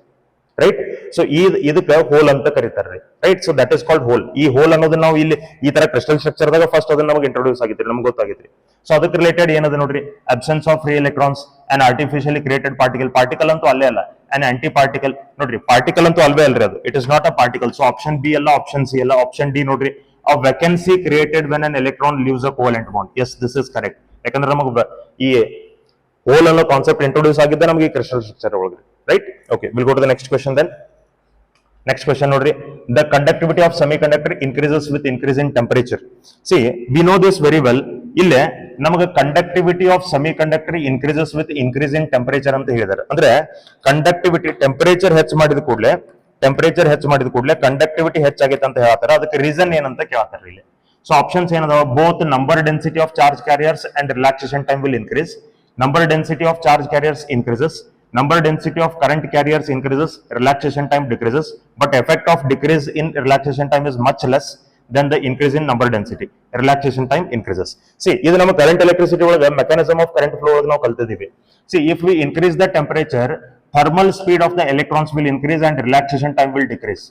Right. So ಇದಕ್ಕೆ hole ಅಂತ ಕರೀತಾರೆ, right. So that is called hole. ಈ ಹೋಲ್ ಅನ್ನೋದನ್ನ ನಾವು ಇಲ್ಲಿ ಈ ತರ ಕ್ರಿಸ್ಟಲ್ ಸ್ಟ್ರಕ್ಚರ್ ದಾಗ ಫಸ್ಟ್ ಅದನ್ನ ನಮಗೆ ಇಂಟ್ರೊಡ್ಯೂಸ್ ಆಗಿತ್ತು, ನಮ್ಗೆ ಗೊತ್ತಾಗಿತ್ತು. ಸೊ ಅದಕ್ಕೆ ರಿಲೇಟೆಡ್ ಏನದ ನೋಡ್ರಿ, absence of free electrons and artificially created particle. Particle ಅಂತೂ ಅಲ್ಲೇ ಅಲ್ಲ, ಅಂಡ್ ಆಂಟಿ ಪಾರ್ಟಿಕಲ್. ನೋಡ್ರಿ ಪಾರ್ಟಿಕಲ್ ಅಂತೂ ಅಲ್ವೇ ಅಲ್ರಿ, ಅದು it is not a particle. So option B ಅಲ್ಲ, ಆಪ್ಷನ್ ಸಿ ಅಲ್ಲ, ಆಪ್ಷನ್ ಡಿ ನೋಡ್ರಿ, a vacancy created when an electron leaves a covalent bond. Yes, this is correct. ಯಾಕಂದ್ರೆ ನಮಗೆ ಈ ಹೋಲ್ ಅನ್ನೋ ಕಾನ್ಸೆಪ್ಟ್ ಇಂಟ್ರೊಡ್ಯೂಸ್ ಆಗಿದ್ದ ನಮಗೆ ಕ್ರಿಸ್ಟಲ್ ಸ್ಟ್ರಕ್ಚರ್ ಒಳಗೆ, right. Okay, will go to the next question then. Next question ನೋಡ್ರಿ, the conductivity of semiconductor increases with increase in temperature. See we know this very well. ಇಲ್ಲೇ ನಮಗೆ conductivity of semiconductor increases with increase in temperature ಅಂತ ಹೇಳಿದಾರೆ. ಅಂದ್ರೆ conductivity temperature ಹೆಚ್ಚು ಮಾಡಿದ ಕೂಡಲೇ conductivity ಹೆಚ್ಚಾಗೈತೆ ಅಂತ ಹೇಳ್ತಾರೆ. ಅದಕ್ಕೆ ರೀಸನ್ ಏನಂತ ಕೇಳ್ತಾರೆ ಇಲ್ಲಿ. ಸೊ ಆಪ್ಷನ್ಸ್ ಏನದಾವ, both number density of charge carriers and relaxation time will increase. Number density of charge carriers increases. Number density of current carriers increases, relaxation time decreases, but effect of decrease in relaxation time is much less than the increase in number density. Relaxation time increases. See, ಇದು ನಮ್ಮ current electricity ಒಳಗೆ mechanism of current flow ಒಳಗೆ ನಾವು ಕಲ್ತಿದ್ದೀವಿ. See, if we increase the temperature, thermal speed of the electrons will increase and relaxation time will decrease.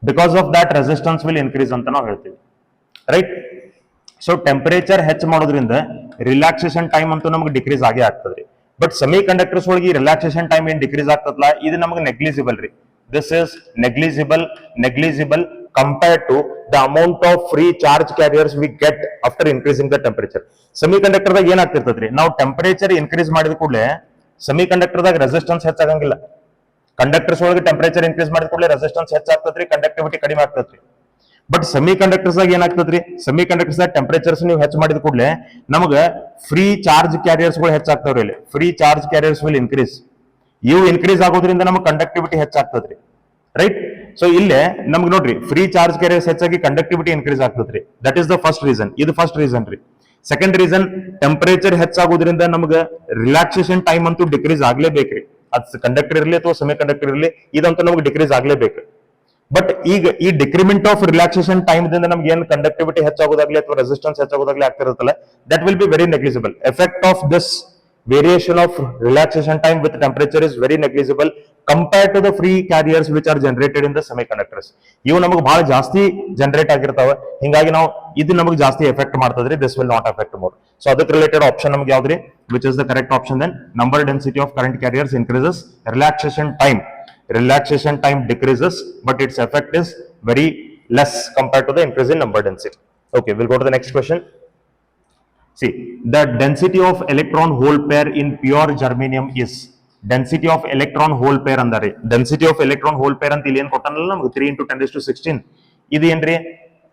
Because of that, resistance will increase ಅಂತ ನಾವು ಹೇಳ್ತೀವಿ, right? So temperature ಹೆಚ್ಚು ಮಾಡೋದ್ರಿಂದ relaxation time ಅಂತೂ ನಮಗೆ ಡಿಕ್ರೀಸ್ ಆಗೇ ಆಗ್ತದ್ರಿ. ಬಟ್ ಸೆಮಿ ಕಂಡಕ್ಟರ್ಸ್ ಒಳಗೆ ರಿಲ್ಯಾಕ್ಸೇಷನ್ ಟೈಮ್ ಏನ್ ಡಿಕ್ರೀಸ್ ಆಗ್ತದಲ್ಲ, ಇದು ನಮಗೆ ನೆಗ್ಲಿಜಿಬಲ್ ರೀ. This is negligible compared to the amount of free charge carriers we get after increasing the temperature. ಸೆಮಿ ಕಂಡಕ್ಟರ್ದಾಗ ಏನಾಗ್ತಿರ್ತದ್ರಿ, ನಾವು ಟೆಂಪರೇಚರ್ ಇನ್ಕ್ರೀಸ್ ಮಾಡಿದ ಕೂಡಲೇ ಸೆಮಿ ಕಂಡಕ್ಟರ್ದಾಗ ರೆಸಿಸ್ಟೆನ್ಸ್ ಹೆಚ್ಚಾಗಂಗಿಲ್ಲ. ಕಂಡಕ್ಟರ್ಸ್ ಒಳಗೆ ಟೆಂಪರೇಚರ್ ಇನ್ಕ್ರೀಸ್ ಮಾಡಿದ ಕೂಡಲೇ ರೆಸಿಸ್ಟೆನ್ಸ್ ಹೆಚ್ಚಾಗ್ತದ್ರಿ, ಕಂಡಕ್ಟಿವಿಟಿ ಕಡಿಮೆ ಆಗ್ತದ್ರಿ. ಬಟ್ ಸೆಮಿ ಕಂಡಕ್ಟರ್ಸ್ ಏನಾಗ್ತದ್ರಿ, ಸೆಮಿ ಕಂಡಕ್ಟರ್ಸ್ ಟೆಂಪರೇಚರ್ಸ್ ನೀವು ಹೆಚ್ಚು ಮಾಡಿದ ಕೂಡಲೇ ನಮಗೆ ಫ್ರೀ ಚಾರ್ಜ್ ಕ್ಯಾರಿಯರ್ಸ್ ಗಳು ಹೆಚ್ಚಾಗ್ತಾವ್ರಿ. ಇಲ್ಲಿ free charge carriers will increase. ಇವು ಇನ್ಕ್ರೀಸ್ ಆಗೋದ್ರಿಂದ ನಮಗೆ ಕಂಡಕ್ಟಿವಿಟಿ ಹೆಚ್ಚಾಗ್ತದ್ರಿ, ರೈಟ್. ಸೊ ಇಲ್ಲೇ ನಮ್ಗೆ ನೋಡ್ರಿ, ಫ್ರೀ ಚಾರ್ಜ್ ಕ್ಯಾರಿಯರ್ಸ್ ಹೆಚ್ಚಾಗಿ ಕಂಡಕ್ಟಿವಿಟಿ ಇನ್ಕ್ರೀಸ್ ಆಗ್ತದ್ರಿ. That is the first reason. ಇದು ಫಸ್ಟ್ ರೀಸನ್ ರೀ. ಸೆಕೆಂಡ್ ರೀಸನ್, ಟೆಂಪರೇಚರ್ ಹೆಚ್ಚಾಗೋದ್ರಿಂದ ನಮ್ಗೆ ರಿಲ್ಯಾಕ್ಸೇಷನ್ ಟೈಮ್ ಅಂತೂ ಡಿಕ್ರೀಸ್ ಆಗ್ಲೇಬೇಕ್ರಿ. ಅದು ಕಂಡಕ್ಟರ್ ಇರಲಿ ಅಥವಾ ಸೆಮಿ ಕಂಡಕ್ಟರ್ ಇರಲಿ, ಇದಂತೂ ನಮ್ಗೆ ಡಿಕ್ರೀಸ್ ಆಗ್ಲೇಬೇಕು. ಬಟ್ ಈಗ ಈ ಡಿಕ್ರಿಮೆಂಟ್ ಆಫ್ ರಿಲ್ಯಾಕ್ಸೇಷನ್ ಟೈಮ್ ದಿಂದ ನಮ್ಗೆ ಏನು ಕಂಡಕ್ಟಿವಿಟಿ ಹೆಚ್ಚಾಗೋದಾಗ್ಲಿ ಅಥವಾ ರೆಸಿಸ್ಟೆನ್ಸ್ ಹೆಚ್ಚಾಗೋದಾಗ್ಲಿ ಆಗ್ತಿರುತ್ತಲ್ಲ, that will be very negligible. Effect of this variation of relaxation time with temperature is very negligible compared to the free carriers which are generated in the semiconductors. ಇವು ನಮಗೆ ಬಹಳ ಜಾಸ್ತಿ generate ಆಗಿರ್ತಾವೆ, ಹಿಂಗಾಗಿ ನಾವು ಇದು ನಮಗೆ ಜಾಸ್ತಿ ಎಫೆಕ್ಟ್ ಮಾಡ್ತದ್ರಿ. This will not effect more. So ಅದಕ್ಕೆ ರಿಲೇಟೆಡ್ ಆಪ್ಷನ್ ನಮ್ಗೆ ಯಾವ್ದ್ರಿ, which is the correct option then. Number density of current carriers increases, relaxation time decreases, but its effect is very less compared to the increase in number density. Okay, we'll go to the next question. See, the density of electron hole pair in pure germanium is density of electron hole pair ಅಂದರೆ density of electron hole pair ಅಂತ ಇಲ್ಲಿ ಏನು ಕೊಟ್ಟನಲ್ಲ ನಮಗೆ 3 × 10⁻16. ಇದು ಏನ್ರಿ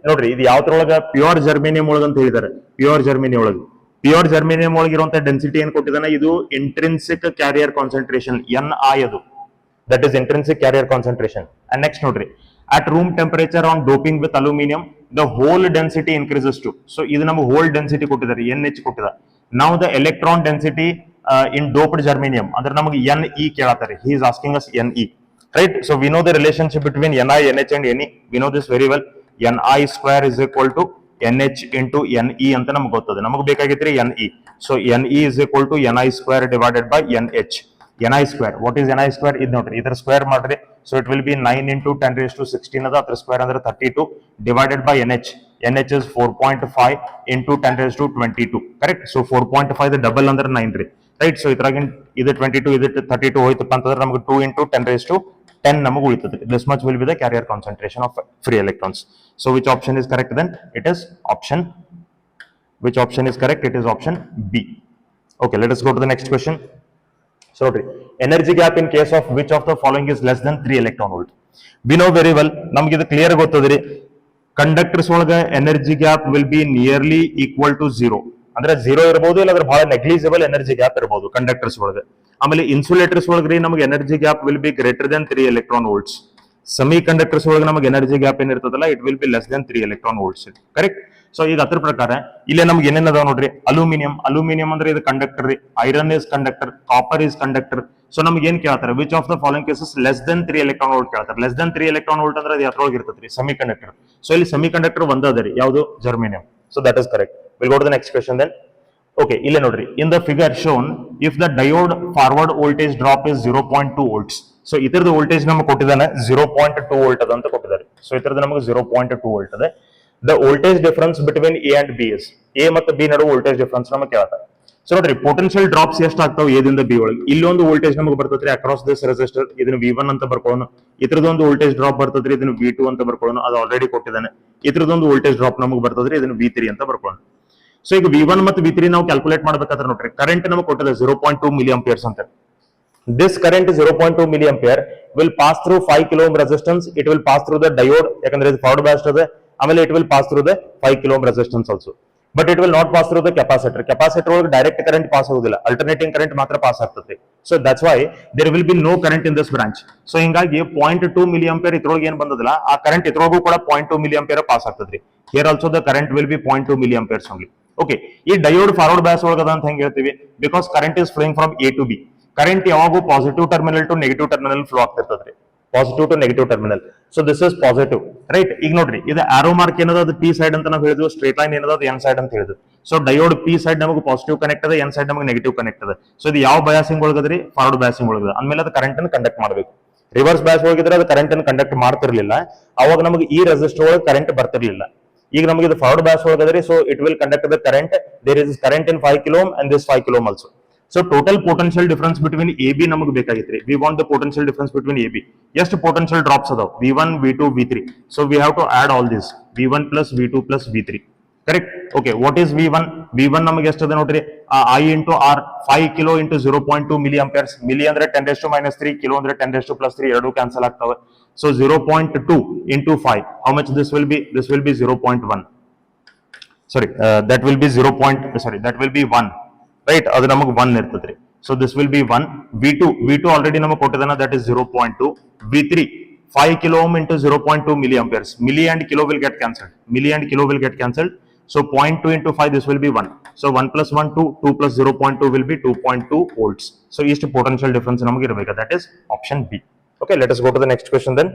ನೋಡ್ರಿ, ಇದು ಯಾವ್ದ್ರೊಳಗ pure germanium ಒಳಗೆ ಅಂತ ಹೇಳಿದ್ದಾರೆ. ಪ್ಯೂರ್ ಜರ್ಮೇನಿಯಂ ಒಳಗೆ ಇರುವಂತಹ ಡೆನ್ಸಿಟಿ ಏನ್ ಕೊಟ್ಟಿದ್ದಾನೆ, ಇದು ಇಂಟ್ರಿನ್ಸಿಕ್ ಕ್ಯಾರಿಯರ್ ಕಾನ್ಸಂಟ್ರೇಷನ್ NI, ಅದು that is intrinsic carrier concentration. And next ನೋಡ್ರಿ, at room temperature on doping with aluminum the hole density increases too. So ಇದು ನಮಗೆ hole density ಕೊಟ್ಟಿದ್ದಾರೆ, NH ಕೊಟ್ಟಿದ್ದಾರೆ. Now the electron density in doped germanium ಅಂದ್ರೆ ನಮಗೆ NE ಕೇಳತ್ತಾರೆ. He is asking us NE, right? So we know the relationship between Ni, NH and Ne. We know this very well. Ni square is equal to NH into Ne ಅಂತ ನಮಗೆ ಗೊತ್ತದೆ. ನಮಗೆ ಬೇಕಾಗಿತ್ರಿ NE. So Ne is equal to Ni square divided by NH. Ni square, what is Ni square? ಇದು ನೋಡ್ರಿ, ಇದರ square ಮಾಡ್ರಿ. So it will B 9 × 10⁻16 ಅದ, ಅದ್ರ ಸ್ಕ್ವೇರ್ ಅಂದ್ರೆ 32 divided by NH. NH is 4.5 × 10⁻22, correct. So 4.5 the double ಅಂದ್ರೆ 9 ರೀ, right. So ಇದ್ರಾಗಿನ ಇದು 22 ಇದು 32 ಹೋಯ್ತಪ್ಪ ಅಂತಂದ್ರೆ ನಮಗೆ 2 × 10⁻10 ನಮಗೆ ಉಳಿತದೆ. This much will be the carrier concentration of free electrons. So which option is correct then? It is option. Which option is correct? It is option B. Okay, let us go to the next question. So energy gap in case of which of the following is less than 3 electron volt? We know very well, ನಮಗೆ ಇದು clear ಗೊತ್ತದ್ರಿ. Conductors ಒಳಗೆ energy gap will be nearly equal to 0. ಅಂದ್ರೆ 0 ಇರಬಹುದು, ಇಲ್ಲಾಂದ್ರೆ ಬಹಳ negligible energy gap ಇರಬಹುದು conductors ಒಳಗೆ. ಆಮೇಲೆ ಇನ್ಸುಲೇಟರ್ಸ್ ಒಳಗ್ರಿ ನಮಗೆ energy gap will be greater than 3 electron volts. Semi conductors ಒಳಗೆ ನಮಗೆ ಎನರ್ಜಿ ಗ್ಯಾಪ್ ಏನಿರ್ತದಲ್ಲ, it will be less then 3 electron volts, correct. So ಈಗ ಅದ್ರ ಪ್ರಕಾರ ಇಲ್ಲೇ ನಮ್ಗೆ ಏನೇನ್ ಅದಾವ ನೋಡ್ರಿ. ಅಲ್ಯೂಮಿನಿಯಂ ಅಂದ್ರೆ ಇದು ಕಂಡಕ್ಟರ್ ರೀ. Iron is conductor, copper is conductor. So ನಮ್ಗೆ ಏನ್ ಕೇಳ್ತಾರೆ, which of the following cases less then 3 electron volt ಕೇಳ್ತಾರೆ. ಲೆಸ್ ದೆನ್ 3 electron volt ಅಂದ್ರೆ ಅದು ಯಾವ್ದ್ರೊಳಗೆ ಇರ್ತದ್ರಿ? Semiconductor. ಸೊ ಇಲ್ಲಿ ಸೆಮಿ ಕಂಡಕ್ಟರ್ ಒಂದ ರೀ, ಯಾವುದು? Germanium. So that is correct. Will go to the next question then. Okay, ಇಲ್ಲೇ ನೋಡ್ರಿ, in the figure shown if the diode forward voltage drop is 0.2 volts. So ಇದರದ voltage ನಮಗೆ ಕೊಟ್ಟಿದ್ದಾನೆ 0.2 volt ಅದ ಅಂತ ಕೊಟ್ಟಿದ್ದಾರೆ. ಸೊ ಇದರದ ನಮಗೆ 0.2 ವೋಲ್ಟ್ ಅದ. The voltage difference between A and B is, A ಮತ್ತು ಬಿ ನಡುವೆ ವೋಲ್ಟೇಜ್ ಡಿಫರೆನ್ಸ್ ನಮಗೆ ಕೇಳ್ತಾರೆ. ಸೊ ನೋಡ್ರಿ ಪೊಟೆನ್ಶಿಯಲ್ ಡ್ರಾಪ್ಸ್ ಎಷ್ಟು ಆಗ್ತಾವೆ ಎದಿಂದ ಬಿ ಒಳಗೆ. ಇಲ್ಲೊಂದು ವೋಲ್ಟೇಜ್ ನಮಗೆ ಬರ್ತೈತ್ರಿ ಅಕ್ರಾಸ್ ದಿಸ್ ರೆಸಿಸ್ಟರ್, ಇದನ್ನ V1 ಅಂತ ಬರ್ಕೊಳ್ಳೋಣ. ಇದ್ರದೊಂದು ವೋಲ್ಟೇಜ್ ಡ್ರಾಪ್ ಬರ್ತದ್ರಿ, ಇದನ್ನ V2 ಅಂತ ಬರ್ಕೊಳ್ಳೋಣ, ಅದು ಆಲ್ರೆಡಿ ಕೊಟ್ಟಿದ್ದಾನೆ. ಇದ್ರದೊಂದು ವೋಲ್ಟೇಜ್ ಡ್ರಾಪ್ ನಮಗೆ ಬರ್ತದ್ರಿ, ಇದನ್ನ V3 ಅಂತ ಬರ್ಕೊಳ್ಳೋಣ. ಸೊ ಈಗ V1 ಮತ್ತು V3 ನಾವು ಕ್ಯಾಲ್ಕುಲೇಟ್ ಮಾಡ್ಬೇಕಾದ್ರೆ ನೋಡ್ರಿ ಕರೆಂಟ್ ನಮಗೆ ಕೊಟ್ಟಿದೆ 0.2 ಮಿಲಿ ಆಂಪಿಯರ್ಸ್ ಅಂತ. This current 0.2 milliampere will pass through 5 kilo ohm resistance. It will pass through the diode. ಯಾಕಂದ್ರೆ ಇದು ಫಾರ್ವರ್ಡ್ ಬಯಾಸ್ಡ್ ಇದೆ. ಆಮೇಲೆ it will pass through the 5 kilo ohm resistance also. But it will not pass through the capacitor. Capacitor ಒಳಗೆ direct current pass ಆಗುದಿಲ್ಲ, alternating current ಮಾತ್ರ pass ಆಗ್ತದೆ. So that's why there will be no current in this branch. So ಹಿಂಗಾಗಿ 0.2 milliampere ಇದ್ರೊಳಗೆ ಏನ್ ಬಂದದಿಲ್ಲ, ಆ current ಇದ್ರೊಳಗೂ ಕೂಡ 0.2 ಮಿಲಿಯಂಪಿಯರ್ ಪಾಸ್ ಆಗ್ತದ್ರಿ. Here also the current will be 0.2 milliamperes only. Okay, ಈ ಡಯೋಡ್ ಫಾರ್ವರ್ಡ್ ಬಯಾಸ್ ಒಳಗದ ಅಂತ ಹೆಂಗ್ ಹೇಳ್ತೀವಿ, because current is flowing from A to B. Current ಯಾವಾಗೂ positive terminal to negative terminal flow ಆಗ್ತಿರ್ತದ್ರಿ, positive to negative terminal. So this is positive, right. ಈಗ ನೋಡ್ರಿ ಇದು ಆರೋ ಮಾರ್ಕ್ ಏನದ, ಅದು ಪಿ ಸೈಡ್ ಅಂತ ನಾವು ಹೇಳಿದ್ವಿ, ಸ್ಟ್ರೇಟ್ ಲೈನ್ ಏನದ ಅದು ಎನ್ ಸೈಡ್ ಅಂತ ಹೇಳಿದ್ವಿ. ಸೊ ಡಯೋಡ್ ಪಿ ಸೈಡ್ ನಮಗೆ ಪಾಸಿಟಿವ್ ಕನೆಕ್ಟ್ ಅದ, ಎನ್ ಸೈಡ್ ನಮಗೆ ನೆಗೆಟಿವ್ ಕನೆಕ್ಟ್ ಅದ. ಸೊ ಇದು ಯಾವ ಬಯಾಸಿಂಗ್ ಒಳಗದ್ರಿ, ಫಾರ್ವರ್ಡ್ ಬಯಾಸಿಂಗ್ ಒಳಗದ. ಅಂದ್ಮೇಲೆ ಅದು ಕರೆಂಟ್ ಅನ್ನು ಕಂಡಕ್ಟ್ ಮಾಡಬೇಕು. ರಿವರ್ಸ್ ಬಯಾಸ್ ಹೋಗಿದ್ರೆ ಅದು ಕರೆಂಟ್ ಅನ್ನು ಕಂಡಕ್ಟ್ ಮಾಡ್ತಿರ್ಲಿಲ್ಲ, ಅವಾಗ ನಮಗೆ ಈ ರೆಸಿಸ್ಟರ್ ಒಳಗೆ ಕರೆಂಟ್ ಬರ್ತಿರ್ಲಿಲ್ಲ. ಈಗ ನಮಗೆ ಇದು ಫಾರ್ವರ್ಡ್ ಬಯಾಸ್ ಒಳಗದ್ರಿ, so it will conduct the current. There is current in 5 kilo ohm and this 5 kilo ohm also. So total potential difference between AB ನಮಗೆ ಬೇಕಾಗಿತ್ರಿ. We want the potential difference between AB. ಎಷ್ಟು potential drops ಅದಾವ, V1, V2, V3. So we have to add all this. V1 plus V2 plus V3. Correct? Okay, what is V1? V1 ನಮಗೆ ಎಷ್ಟು ಅದ ನೋಡ್ರಿ, I into R, 5 kilo into 0.2 milli amperes. Milli ಅಂದ್ರೆ 10 raised to minus 3, kilo ಅಂದ್ರೆ 10 raised to plus 3, ಎರಡು cancel ಆಗ್ತವೆ. So 0.2 into 5. How much this will be? This will be 0.1. Sorry, that will be 1. Right, ಅದು ನಮಗೆ 1 ಇರ್ತದ್ರಿ. So this will be 1. V2 already ನಮಗೆ ಕೊಟ್ಟಿದ್ದಾನ, that is 0.2. V3 5 kilo ohm into 0.2 milli amperes. Milli and kilo will get cancelled. So 0.2 into 5, this will be 1. So 1 plus 1, 2. 2 plus 0.2 will be 2.2 volts. So is the potential difference ನಮಗೆ ಇರಬೇಕು. That is option B. Okay, let us go to the next question then.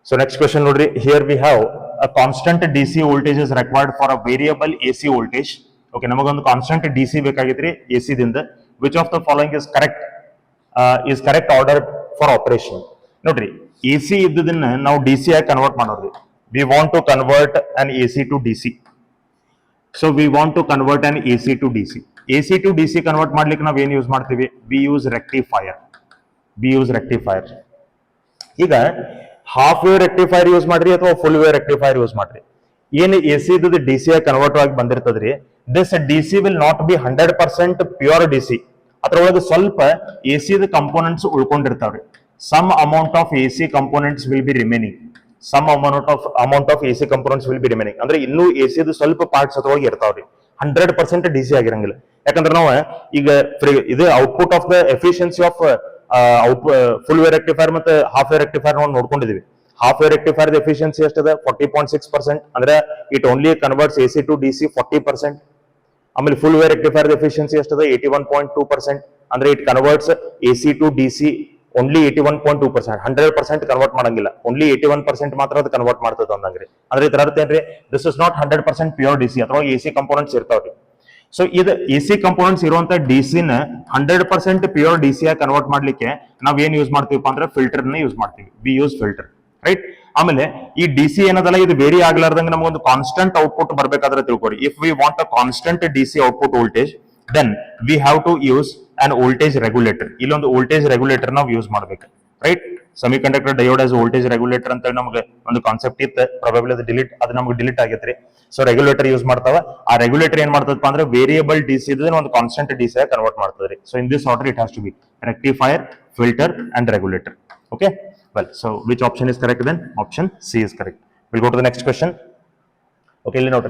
So next question ನೋಡ್ರಿ, here we have a constant DC voltage is required for a variable AC voltage. Okay, ನಮಗೊಂದು constant D C ಬೇಕಾಗಿತ್ರಿ A C ದಿಂದ. Which of the following is correct order for operation. ನೋಡ್ರಿ, A C ಇದ್ದದನ್ನ ನಾವು D C ಆಗಿ convert ಮಾಡೋದ್ರಿ. We want to convert an A C to D C. So we want to convert an A C to D C. A C to D C convert ಮಾಡ್ಲಿಕ್ಕೆ ನಾವು ಏನ್ use ಮಾಡ್ತೀವಿ, we use rectifier. ಈಗ half wave rectifier use ಮಾಡ್ರಿ ಅಥವಾ full wave rectifier use ಮಾಡ್ರಿ. ಏನು A C ಇದ್ದದ್ದು ಡಿ ಸಿ ಆಗಿ ಕನ್ವರ್ಟ್ ಆಗಿ ಬಂದಿರ್ತದ್ರಿ, this D C will not be 100% pure D C. ಅದ್ರೊಳಗೆ ಸ್ವಲ್ಪ ಎ ಸಿ ಕಂಪೋನೆಂಟ್ಸ್ ಉಳ್ಕೊಂಡಿರ್ತಾವ್ರಿ. Some amount of A C components will be remaining. ಅಂದ್ರೆ ಇನ್ನೂ ಎ ಸಿ ಸ್ವಲ್ಪ ಪಾರ್ಟ್ಸ್ ಅದ್ರೊಳಗೆ ಇರ್ತಾವ್ರಿ. 100% ಡಿ ಸಿ ಆಗಿರಂಗಿಲ್ಲ. ಯಾಕಂದ್ರೆ ನಾವು ಈಗ ಇದು output of the efficiency of full wave rectifier ಮತ್ತೆ ಹಾಫ್ ವೇವ್ ರೆಕ್ಟಿಫೈರ್ ನೋಡ್ಕೊಂಡಿದೀವಿ. ಹಾಫ್ ವೇವ್ ರೆಕ್ಟಿಫೈರ್ ಎಫಿಷಿಯನ್ಸಿ ಎಷ್ಟದ, 40.6%. ಅಂದ್ರೆ it only converts A C to D C 40%. ಆಮೇಲೆ ಫುಲ್ ವೇವ್ ರೆಕ್ಟಿಫೈರ್ ಎಫಿಷಿಯನ್ಸಿ ಎಷ್ಟದ, 81.2%. ಅಂದ್ರೆ it converts A C to D C only 81.2%. 100% convert ಮಾಡಂಗಿಲ್ಲ, only 81% ಮಾತ್ರ ಅದು ಕನ್ವರ್ಟ್ ಮಾಡ್ತದ ಅಂದಂಗ್ರಿ. ಅಂದ್ರೆ ಇದರ ಅರ್ಥ ಏನ್ರಿ, this is not 100% pure D C. ಅಥವಾ ಎ ಸಿ ಕಂಪೋನೆಂಟ್ಸ್ ಇರ್ತಾವ್ರಿ. ಸೊ ಇದು ಎ ಸಿ ಕಂಪೋನೆಂಟ್ಸ್ ಇರುವಂತ ಡಿ ಸಿನ 100% ಪ್ಯೂರ್ ಡಿ ಸಿ ಆಗಿ ಕನ್ವರ್ಟ್ ಮಾಡ್ಲಿಕ್ಕೆ ನಾವ್ ಏನ್ ಯೂಸ್ ಮಾಡ್ತೀವಪ್ಪ ಅಂದ್ರೆ ಫಿಲ್ಟರ್ ನ ಯೂಸ್ ಮಾಡ್ತೀವಿ. We use filter, right. ಆಮೇಲೆ ಈ ಡಿ ಸಿ ಏನದಲ್ಲ, ಇದು ವೇರಿ ಆಗ್ಲಾರ್ದಂಗೆ ನಮಗೊಂದು ಕಾನ್ಸ್ಟೆಂಟ್ ಔಟ್ಪುಟ್ ಬರ್ಬೇಕಾದ್ರೆ ತಿಳ್ಕೊರಿ. If we want a constant D C output voltage, then we have to use an voltage regulator. ಇಲ್ಲೊಂದು ವೋಲ್ಟೇಜ್ ರೆಗ್ಯುಲೇಟರ್ ನಾವು ಯೂಸ್ ಮಾಡ್ಬೇಕು, right. Semiconductor diode as voltage regulator ಅಂತ ನಮಗೆ ಒಂದು ಕಾನ್ಸೆಪ್ಟ್ ಇತ್ತು. ಪ್ರಾಬಬ್ಲಿ ಅದು ನಮಗೆ ಡಿಲೀಟ್ ಆಗೈತ್ರಿ. ಸೊ ರೆಗ್ಯುಲೇಟರ್ ಯೂಸ್ ಮಾಡ್ತಾವ. ಆ ರೆಗ್ಯುಲೇಟರ್ ಏನ್ ಮಾಡ್ತದಪ್ಪ ಅಂದ್ರೆ ವೇರಿಯಬಲ್ ಡಿ ಸಿ ಒಂದು ಕಾನ್ಸ್ಟೆಂಟ್ ಡಿ ಸಿ ಆಗಿ ಕನ್ವರ್ಟ್ ಮಾಡ್ತದ್ರಿ. So in this order it has to be rectifier, filter and regulator. Okay, well, so which option is correct then? Option C is correct. We'll go to the next question. Okay, note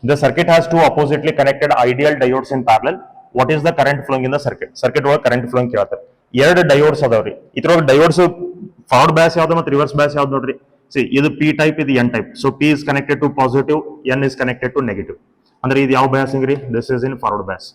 the circuit has two oppositely connected ideal diodes in parallel. What is the current flowing in the circuit? Circuit ಒಳಗೆ current flowing ಕೇಳ್ತಾರೆ. ಎರಡು diodes ಅದಾವ್ರಿ. ಇದ್ರೊಳಗೆ diodes forward bias ಯಾವ್ದು ಮತ್ತು reverse bias ಯಾವ್ದು ನೋಡ್ರಿ. C, ಇದು ಪಿ ಟೈಪ್, ಇದು N type. So P is connected to positive, N is connected to negative. ಅಂದ್ರೆ ಇದು ಯಾವ ಬಯಾಸಿಂಗ್ ರೀ, this is in forward bias.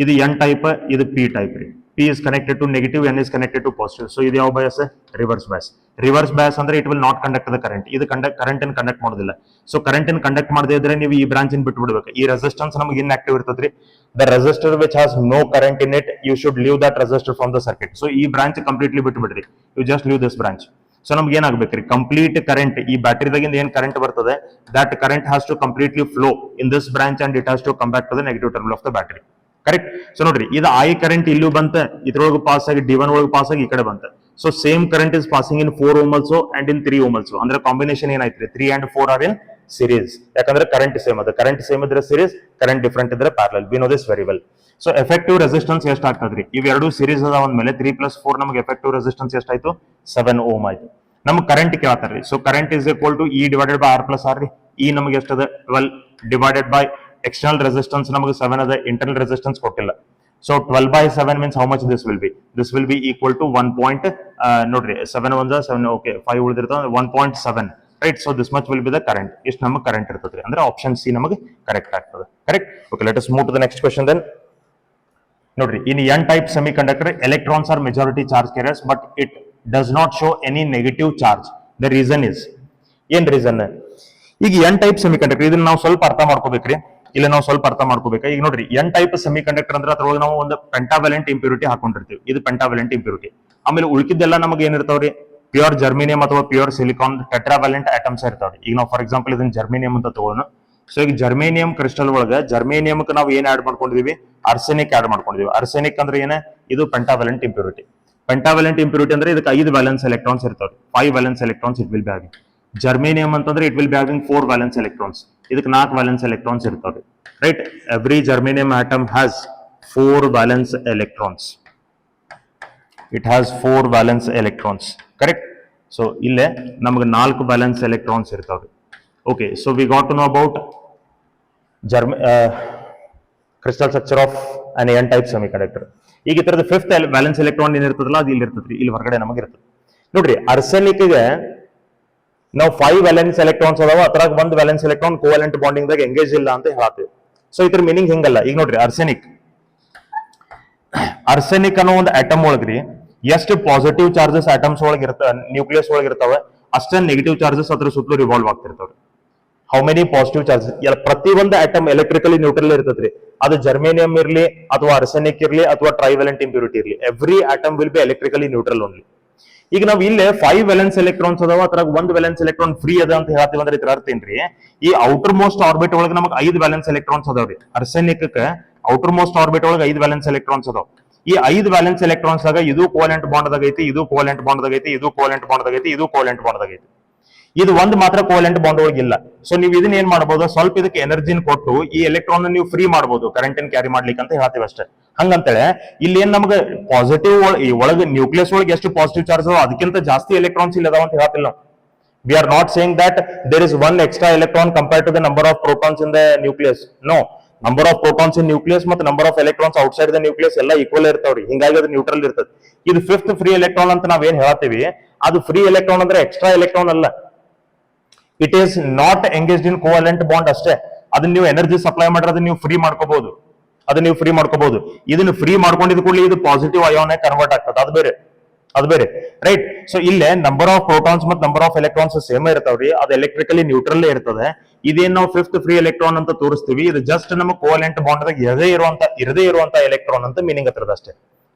ಇದು ಎನ್ ಟೈಪ್, ಇದು ಪಿ ಟೈಪ್ ರೀ. P is connected to negative, N is connected to positive. So ಇದು ಯಾವ bias? Reverse bias. Reverse bias ಅಂದ್ರೆ it will not conduct the current. ಇದು current ಅನ್ನು conduct ಮಾಡೋದಿಲ್ಲ. So current ಅನ್ನು conduct ಮಾಡದೇ ಇದ್ರೆ ನೀವು ಈ ಬ್ರಾಂಚ್ ಅನ್ನು ಬಿಟ್ಟು ಬಿಡಬೇಕು. ಈ resistance ನಮಗೆ inactive ಇರ್ತದ್ರಿ. The resistor which has no current in it, you should leave that resistor from the circuit. So ಈ ಬ್ರಾಂಚ್ completely ಬಿಟ್ಟು ಬಿಡ್ರಿ. You just leave this branch. ಸೊ ನಮ್ಗೆ ಏನಾಗಬೇಕ್ರಿ ಕಂಪ್ಲೀಟ್ ಕರೆಂಟ್ ಈ ಬ್ಯಾಟರಿದಾಗಿಂದ ಏನ್ ಕರೆಂಟ್ ಬರ್ತದೆ that current has to completely flow in this branch and it has to come back to the negative terminal of the battery correct. So ನೋಡ್ರಿ ಇದು I current ಇಲ್ಲೂ ಬಂತ ಇದ್ರೊಳಗೆ ಪಾಸ್ ಆಗಿ ಡಿ1 ಒಳಗೆ ಪಾಸ್ ಆಗಿ ಈ ಕಡೆ ಬಂತ. So same current is passing in 4 ohm also and in 3 ohm also. ಅಂದ್ರೆ ಕಾಂಬಿನೇಷನ್ ಏನಾಯ್ತ್ರಿ 3 and 4 ಆರ್ ಇನ್ ಸೀರೀಸ್. ಯಾಕಂದ್ರೆ ಕರೆಂಟ್ ಸೇಮ್ ಅದ, ಕರೆಂಟ್ ಸೇಮ್ ಇದ್ರೆ ಸೀರೀಸ್, ಕರೆಂಟ್ ಡಿಫರೆಂಟ್ ಇದ್ರೆ parallel. We know this very well. So effective resistance ಎಷ್ಟು ಆಗ್ತದ್ರಿ ಇವೆರಡು series ಅದ ಅಂದ್ಮೇಲೆ 3 + 4 ನಮಗೆ ಎಫೆಕ್ಟಿವ್ ರೆಸಿಸ್ಟೆನ್ಸ್ ಎಷ್ಟಾಯ್ತು 7 ohm ಆಯ್ತು. ನಮ್ಗೆ ಕರೆಂಟ್ ಕೇಳ್ತಾರ್ರಿ. So current is equal to E divided by R plus R ರೀ. ಇ ನಮಗೆ ಎಷ್ಟದ 12 ಡಿವೈಡೆಡ್ ಬೈ ಎಕ್ಸ್ಟರ್ನಲ್ ರೆಸಿಸ್ಟೆನ್ಸ್ ನಮಗೆ 7 ಅದ, ಇಂಟರ್ನಲ್ ರೆಸಿಸ್ಟೆನ್ಸ್ ಕೊಟ್ಟಿಲ್ಲ. So 12 by 7 means how much this will be? This will be equal to 1 point ನೋಡ್ರಿ 7 1 7 okay 5 ಉಳಿದಿರ್ತದೆ 1.7 right. So this much will be the current. ಇಷ್ಟು ನಮಗೆ current ಇರ್ತದೆ ಅಂದ್ರೆ ಆಪ್ಷನ್ ಸಿ ನಮಗೆ correct ಆಗ್ತದೆ. Correct. Okay, let us move to the next question then. ನೋಡ್ರಿ in n type semiconductor electrons are majority charge carriers but it does not show any negative charge. The reason is ಏನ್ reason? ಈಗ n type semiconductor ಇದನ್ನ ನಾವು ಸ್ವಲ್ಪ ಅರ್ಥ ಮಾಡ್ಕೋಬೇಕ್ರಿ. ಇಲ್ಲ ನಾವು ಸ್ವಲ್ಪ ಅರ್ಥ ಮಾಡ್ಕೋಬೇಕು. ಈಗ ನೋಡ್ರಿ n ಟೈಪ್ ಸೆಮಿ ಕಂಡಕ್ಟರ್ ಅಂದ್ರೆ ಅದ್ರೊಳಗೆ ನಾವು ಒಂದು ಪೆಂಟಾವೆಲೆಂಟ್ ಇಂಪ್ಯೂರಿಟಿ ಹಾಕೊಂಡಿರ್ತೀವಿ. ಇದು ಪೆಂಟಾವೆಲೆಂಟ್ ಇಂಪ್ಯೂರಿಟಿ. ಆಮೇಲೆ ಉಳಿಕಿದ್ದೆಲ್ಲ ನಮಗೆ ಏನಿರ್ತಾವ್ರಿ ಪ್ಯೂರ್ ಜರ್ಮೇನಿಯಂ ಅಥವಾ ಪ್ಯೂರ್ ಸಿಲಿಕಾನ್ ಟೆಟ್ರಾವೆಲೆಂಟ್ ಆಟಮ್ಸ್ ಇರ್ತಾವ್ರಿ. ಈಗ ನಾವು ಫಾರ್ ಎಕ್ಸಾಂಪಲ್ ಇದನ್ನ ಜರ್ಮೇನಿಯಂ ಅಂತ ತಗೋಣ. ಸೊ ಈಗ ಜರ್ಮೇನಿಯಂ ಕ್ರಿಸ್ಟಲ್ ಒಳಗೆ ಜರ್ಮೇನಿಯಂಗೆ ನಾವು ಏನ್ ಆಡ್ ಮಾಡ್ಕೊಂಡಿದೀವಿ ಆರ್ಸೆನಿಕ್ ಆಡ್ ಮಾಡ್ಕೊಂಡಿದೀವಿ. ಆರ್ಸೆನಿಕ್ ಅಂದ್ರೆ ಏನ ಇದು ಪೆಂಟಾವೆಲೆಂಟ್ ಇಂಪ್ಯೂರಿಟಿ. ಪೆಂಟಾವೆಲೆಂಟ್ ಇಂಪ್ಯೂರಿಟಿ ಅಂದ್ರೆ ಇದಕ್ಕೆ 5 ವ್ಯಾಲೆನ್ಸ್ ಎಲೆಕ್ಟ್ರಾನ್ಸ್ ಇರ್ತಾವ್ರಿ. 5 valence electrons it will be having. Germanium ಅಂತಂದ್ರೆ it will be having 4 valence electrons. ಇದಕ್ಕೆ 4 ವ್ಯಾಲೆನ್ಸ್ ಎಲೆಕ್ಟ್ರಾನ್ಸ್ ಇರ್ತಾವ್ರಿ. Right, every germanium atom has 4 valence electrons. It has 4 valence electrons. Correct. So ille ನಮಗೆ 4 valence electrons ಇರ್ತಾವ್ರಿ. Okay, so we got to know about crystal structure of an n type semiconductor. ಈಗ ಇದರದ 5th valence electron ಏನಿರ್ತದಲ್ಲ ಅದು ಇಲ್ಲಿ ಇರ್ತದ್ರಿ. ಇಲ್ಲಿ ಹೊರಗಡೆ ನಮಗೆ ಇರ್ತದೆ. ನೋಡ್ರಿ ಆರ್ಸೆನಿಕ್ ಗೆ ನಾವು 5 ವ್ಯಾಲೆನ್ಸ್ ಎಲೆಕ್ಟ್ರಾನ್ಸ್ ಅದಾವ, ಅದ್ರಾಗ 1 ವ್ಯಾಲೆನ್ಸ್ ಎಲೆಕ್ಟ್ರಾನ್ ಕೋವೆಲೆಂಟ್ ಬಾಂಡಿಂಗ್ ದಾಗ ಎಂಗೇಜ್ ಇಲ್ಲ ಅಂತ ಹೇಳ್ತೀವಿ. ಸೊ ಇದ್ರ ಮೀನಿಂಗ್ ಹಿಂಗಲ್ಲ. ಈಗ ನೋಡ್ರಿ ಆರ್ಸೆನಿಕ್ ಅನ್ನೋ ಒಂದು ಆಟಮ್ ಒಳಗ್ರಿ ಎಷ್ಟು ಪಾಸಿಟಿವ್ ಚಾರ್ಜಸ್ ಆಟಮ್ಸ್ ಒಳಗೆ ಇರ್ತಾವ, ನ್ಯೂಕ್ಲಿಯಸ್ ಒಳಗೆ ಇರ್ತಾವ, ಅಷ್ಟೇ ನೆಗೆಟಿವ್ ಚಾರ್ಜಸ್ ಅದ್ರ ಸುತ್ತಲೂ ರಿವಾಲ್ವ್ ಆಗ್ತಿರ್ತಾವ್ರಿ. How many positive charges? ಪ್ರತಿ ಒಂದು ಆಟಮ್ ಎಲೆಕ್ಟ್ರಿಕಲಿ ನ್ಯೂಟ್ರಲ್ ಇರ್ತದ್ರಿ. ಅದು ಜರ್ಮೇನಿಯಂ ಇರ್ಲಿ ಅಥವಾ ಆರ್ಸೆನಿಕ್ ಇರ್ಲಿ ಅಥವಾ ಟ್ರೈವೆಲೆಂಟ್ ಇಂಪ್ಯೂರಿಟಿ ಇರ್ಲಿ, every atom will be electrically neutral only. ಈಗ ನಾವು ಇಲ್ಲೇ 5 ವ್ಯಾಲೆನ್ಸ್ ಎಲೆಕ್ಟ್ರಾನ್ಸ್ ಅದಾವ, ಅದ್ರಾಗ 1 ವ್ಯಾಲೆನ್ಸ್ ಎಲೆಕ್ಟ್ರಾನ್ ಫ್ರೀ ಅದ ಅಂತ ಹೇಳ್ತೀವಿ ಅಂದ್ರೆ ಇದ್ರ ಅರ್ಥ ಏನ್ರಿ ಈ ಔಟರ್ ಮೋಸ್ಟ್ ಆರ್ಬಿಟ್ ಒಳಗೆ ನಮಗೆ 5 ವ್ಯಾಲೆನ್ಸ್ ಎಲೆಕ್ಟ್ರಾನ್ಸ್ ಅದಾವ್ರಿ. ಆರ್ಸೆನಿಕ್ ಔಟರ್ ಮೋಸ್ಟ್ ಆರ್ಬಿಟ್ ಒಳಗೆ 5 ವ್ಯಾಲೆನ್ಸ್ ಎಲೆಕ್ಟ್ರಾನ್ಸ್ ಅದಾವ. ಈ 5 ವ್ಯಾಲೆನ್ಸ್ ಎಲೆಕ್ಟ್ರಾನ್ಸ್ ಆಗ ಇದು ಕೋವೆಲೆಂಟ್ ಬಾಂಡ್ ದಾಗ ಐತಿ, ಇದು ಕೋವೆಲೆಂಟ್ ಬಾಂಡ್ ದಾಗ ಐತಿ, ಇದು ಕೋವೆಲೆಂಟ್ ಬಾಂಡ್ ದಾಗ ಐತಿ, ಇದು ಕೋವೆಲೆಂಟ್ ಬಾಂಡ್ ದಾಗ ಐತಿ. ಇದು ಒಂದು ಮಾತ್ರ ಕೋವೆಲೆಂಟ್ ಬಾಂಡ್ ಒಳಗೆ ಇಲ್ಲ. ಸೊ ನೀವು ಇದನ್ನ ಏನ್ ಮಾಡಬಹುದು, ಸ್ವಲ್ಪ ಇದಕ್ಕೆ ಎನರ್ಜಿನ ಕೊಟ್ಟು ಈ ಎಲೆಕ್ಟ್ರಾನ್ ನೀವು ಫ್ರೀ ಮಾಡಬಹುದು ಕರೆಂಟ್ ಅನ್ನು ಕ್ಯಾರಿ ಮಾಡ್ಲಿಕ್ಕೆ ಅಂತ ಹೇಳ್ತೀವಿ ಅಷ್ಟೇ. ಹಂಗಂತೇಳಿ ಇಲ್ಲಿ ಏನ್ ನಮಗೆ ಪಾಸಿಟಿವ್ ಒಳಗೆ ನ್ಯೂಕ್ಲಿಯಸ್ ಒಳಗೆ ಎಷ್ಟು ಪಾಸಿಟಿವ್ ಚಾರ್ಜ್ ಅದಕ್ಕಿಂತ ಜಾಸ್ತಿ ಎಲೆಕ್ಟ್ರಾನ್ಸ್ ಇಲ್ಲ ಅದಾವ ಅಂತ ಹೇಳ್ತಿಲ್ಲ ನಾವು. We are not saying that there is 1 extra electron compared to the number of protons in the nucleus. No, number of protons in nucleus ಮತ್ತು number of electrons outside the nucleus ಎಲ್ಲ equal ಇರ್ತಾವ್ರಿ. ಹಿಂಗಾಗಿ ಅದು neutral ಇರ್ತದೆ. ಇದು 5th free electron ಅಂತ ನಾವೇನ್ ಹೇಳ್ತೀವಿ ಅದು ಫ್ರೀ ಎಲೆಕ್ಟ್ರಾನ್ ಅಂದ್ರೆ ಎಕ್ಸ್ಟ್ರಾ ಎಲೆಕ್ಟ್ರಾನ್ ಅಲ್ಲ. It is not engaged in covalent bond ಅಷ್ಟೇ. ಅದನ್ನ ನೀವು ಎನರ್ಜಿ ಸಪ್ಲೈ ಮಾಡಿದ್ರೆ ಅದನ್ನ ನೀವು ಫ್ರೀ ಮಾಡ್ಕೋಬಹುದು. ಇದನ್ನು ಫ್ರೀ ಮಾಡ್ಕೊಂಡಿದ್ ಕೂಡಲೇ ಇದು ಪಾಸಿಟಿವ್ ಅಯಾನ್ ಕನ್ವರ್ಟ್ ಆಗ್ತದೆ. ಅದು ಬೇರೆ ರೈಟ್. ಸೊ ಇಲ್ಲೇ ನಂಬರ್ ಆಫ್ ಪ್ರೋಟಾನ್ಸ್ ಮತ್ತು ನಂಬರ್ ಆಫ್ ಎಲೆಕ್ಟ್ರಾನ್ಸ್ ಸೇಮ್ ಇರ್ತಾವ್ರಿ. ಅದು ಎಲೆಕ್ಟ್ರಿಕಲಿ ನ್ಯೂಟ್ರಲ್ ಇರ್ತದೆ. ಇದೇನ್ ನಾವು 5th ಫ್ರೀ ಎಲೆಕ್ಟ್ರಾನ್ ಅಂತ ತೋರಿಸ್ತೀವಿ. ಇದು ಜಸ್ಟ್ ನಮ್ಮ ಕೋವೆಲೆಂಟ್ ಬಾಂಡ್ ದಾಗ ಇರದೇ ಇರುವಂತ ಎಲೆಕ್ಟ್ರಾನ್ ಅಂತ ಮೀನಿಂಗ್ ಹತ್ರದ ಅಷ್ಟೇ.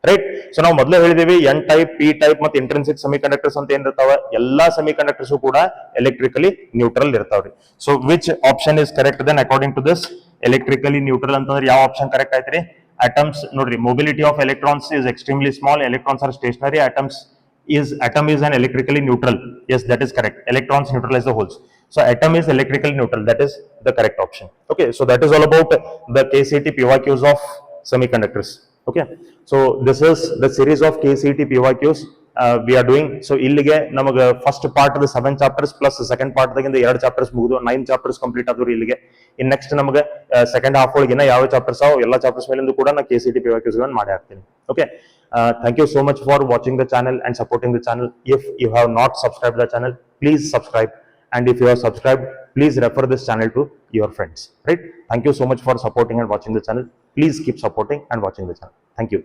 ರೈಟ್. ಸೊ ನಾವು ಮೊದಲೇ ಹೇಳಿದೀವಿ ಎನ್ ಟೈಪ್, ಪಿ ಟೈಪ್ ಮತ್ತು ಇಂಟ್ರೆನ್ಸಿಕ್ ಸೆಮಿಕಂಡಕ್ಟರ್ಸ್ ಅಂತ ಏನಿರ್ತಾವ ಎಲ್ಲಾ ಸೆಮಿಕಂಡಕ್ಟರ್ಸ್ ಕೂಡ ಎಲೆಕ್ಟ್ರಿಕಲಿ ನ್ಯೂಟ್ರಲ್ ಇರ್ತಾವ್ರಿ. So which option is correct then according to this? Electrically neutral ಅಂತಂದ್ರೆ ಯಾವ ಆಪ್ಷನ್ ಕರೆಕ್ಟ್ ಆಯ್ತ್ರಿ? Atoms ನೋಡ್ರಿ mobility of electrons is extremely small, electrons are stationary, atom is an electrically neutral. Yes, that is correct. Electrons neutralize the holes. So atom is electrically neutral. That is the correct option. Okay, so that is all about the KCET PYQs of semiconductors. Okay, so this is the series of KCET PYQs we are doing. So illige namaga first part of the 7 chapters plus second part daginda 2 chapters mugidu 9 chapters complete aduru illige. In next namaga second half ಒಳಗಿನ ಯಾವ chapters ಅವ ಎಲ್ಲ chapters ಮೇಲಿಂದ ಕೂಡ ನಾನು KCET PYQs ಗಳನ್ನು ಮಾಡಿ ಹಾಕ್ತೀನಿ. Okay, thank you so much for watching the channel and supporting the channel. If you have not subscribed the channel, please subscribe, and if you have subscribed, please refer this channel to your friends. Right, thank you so much for supporting and watching the channel. Please keep supporting and watching the channel. Thank you.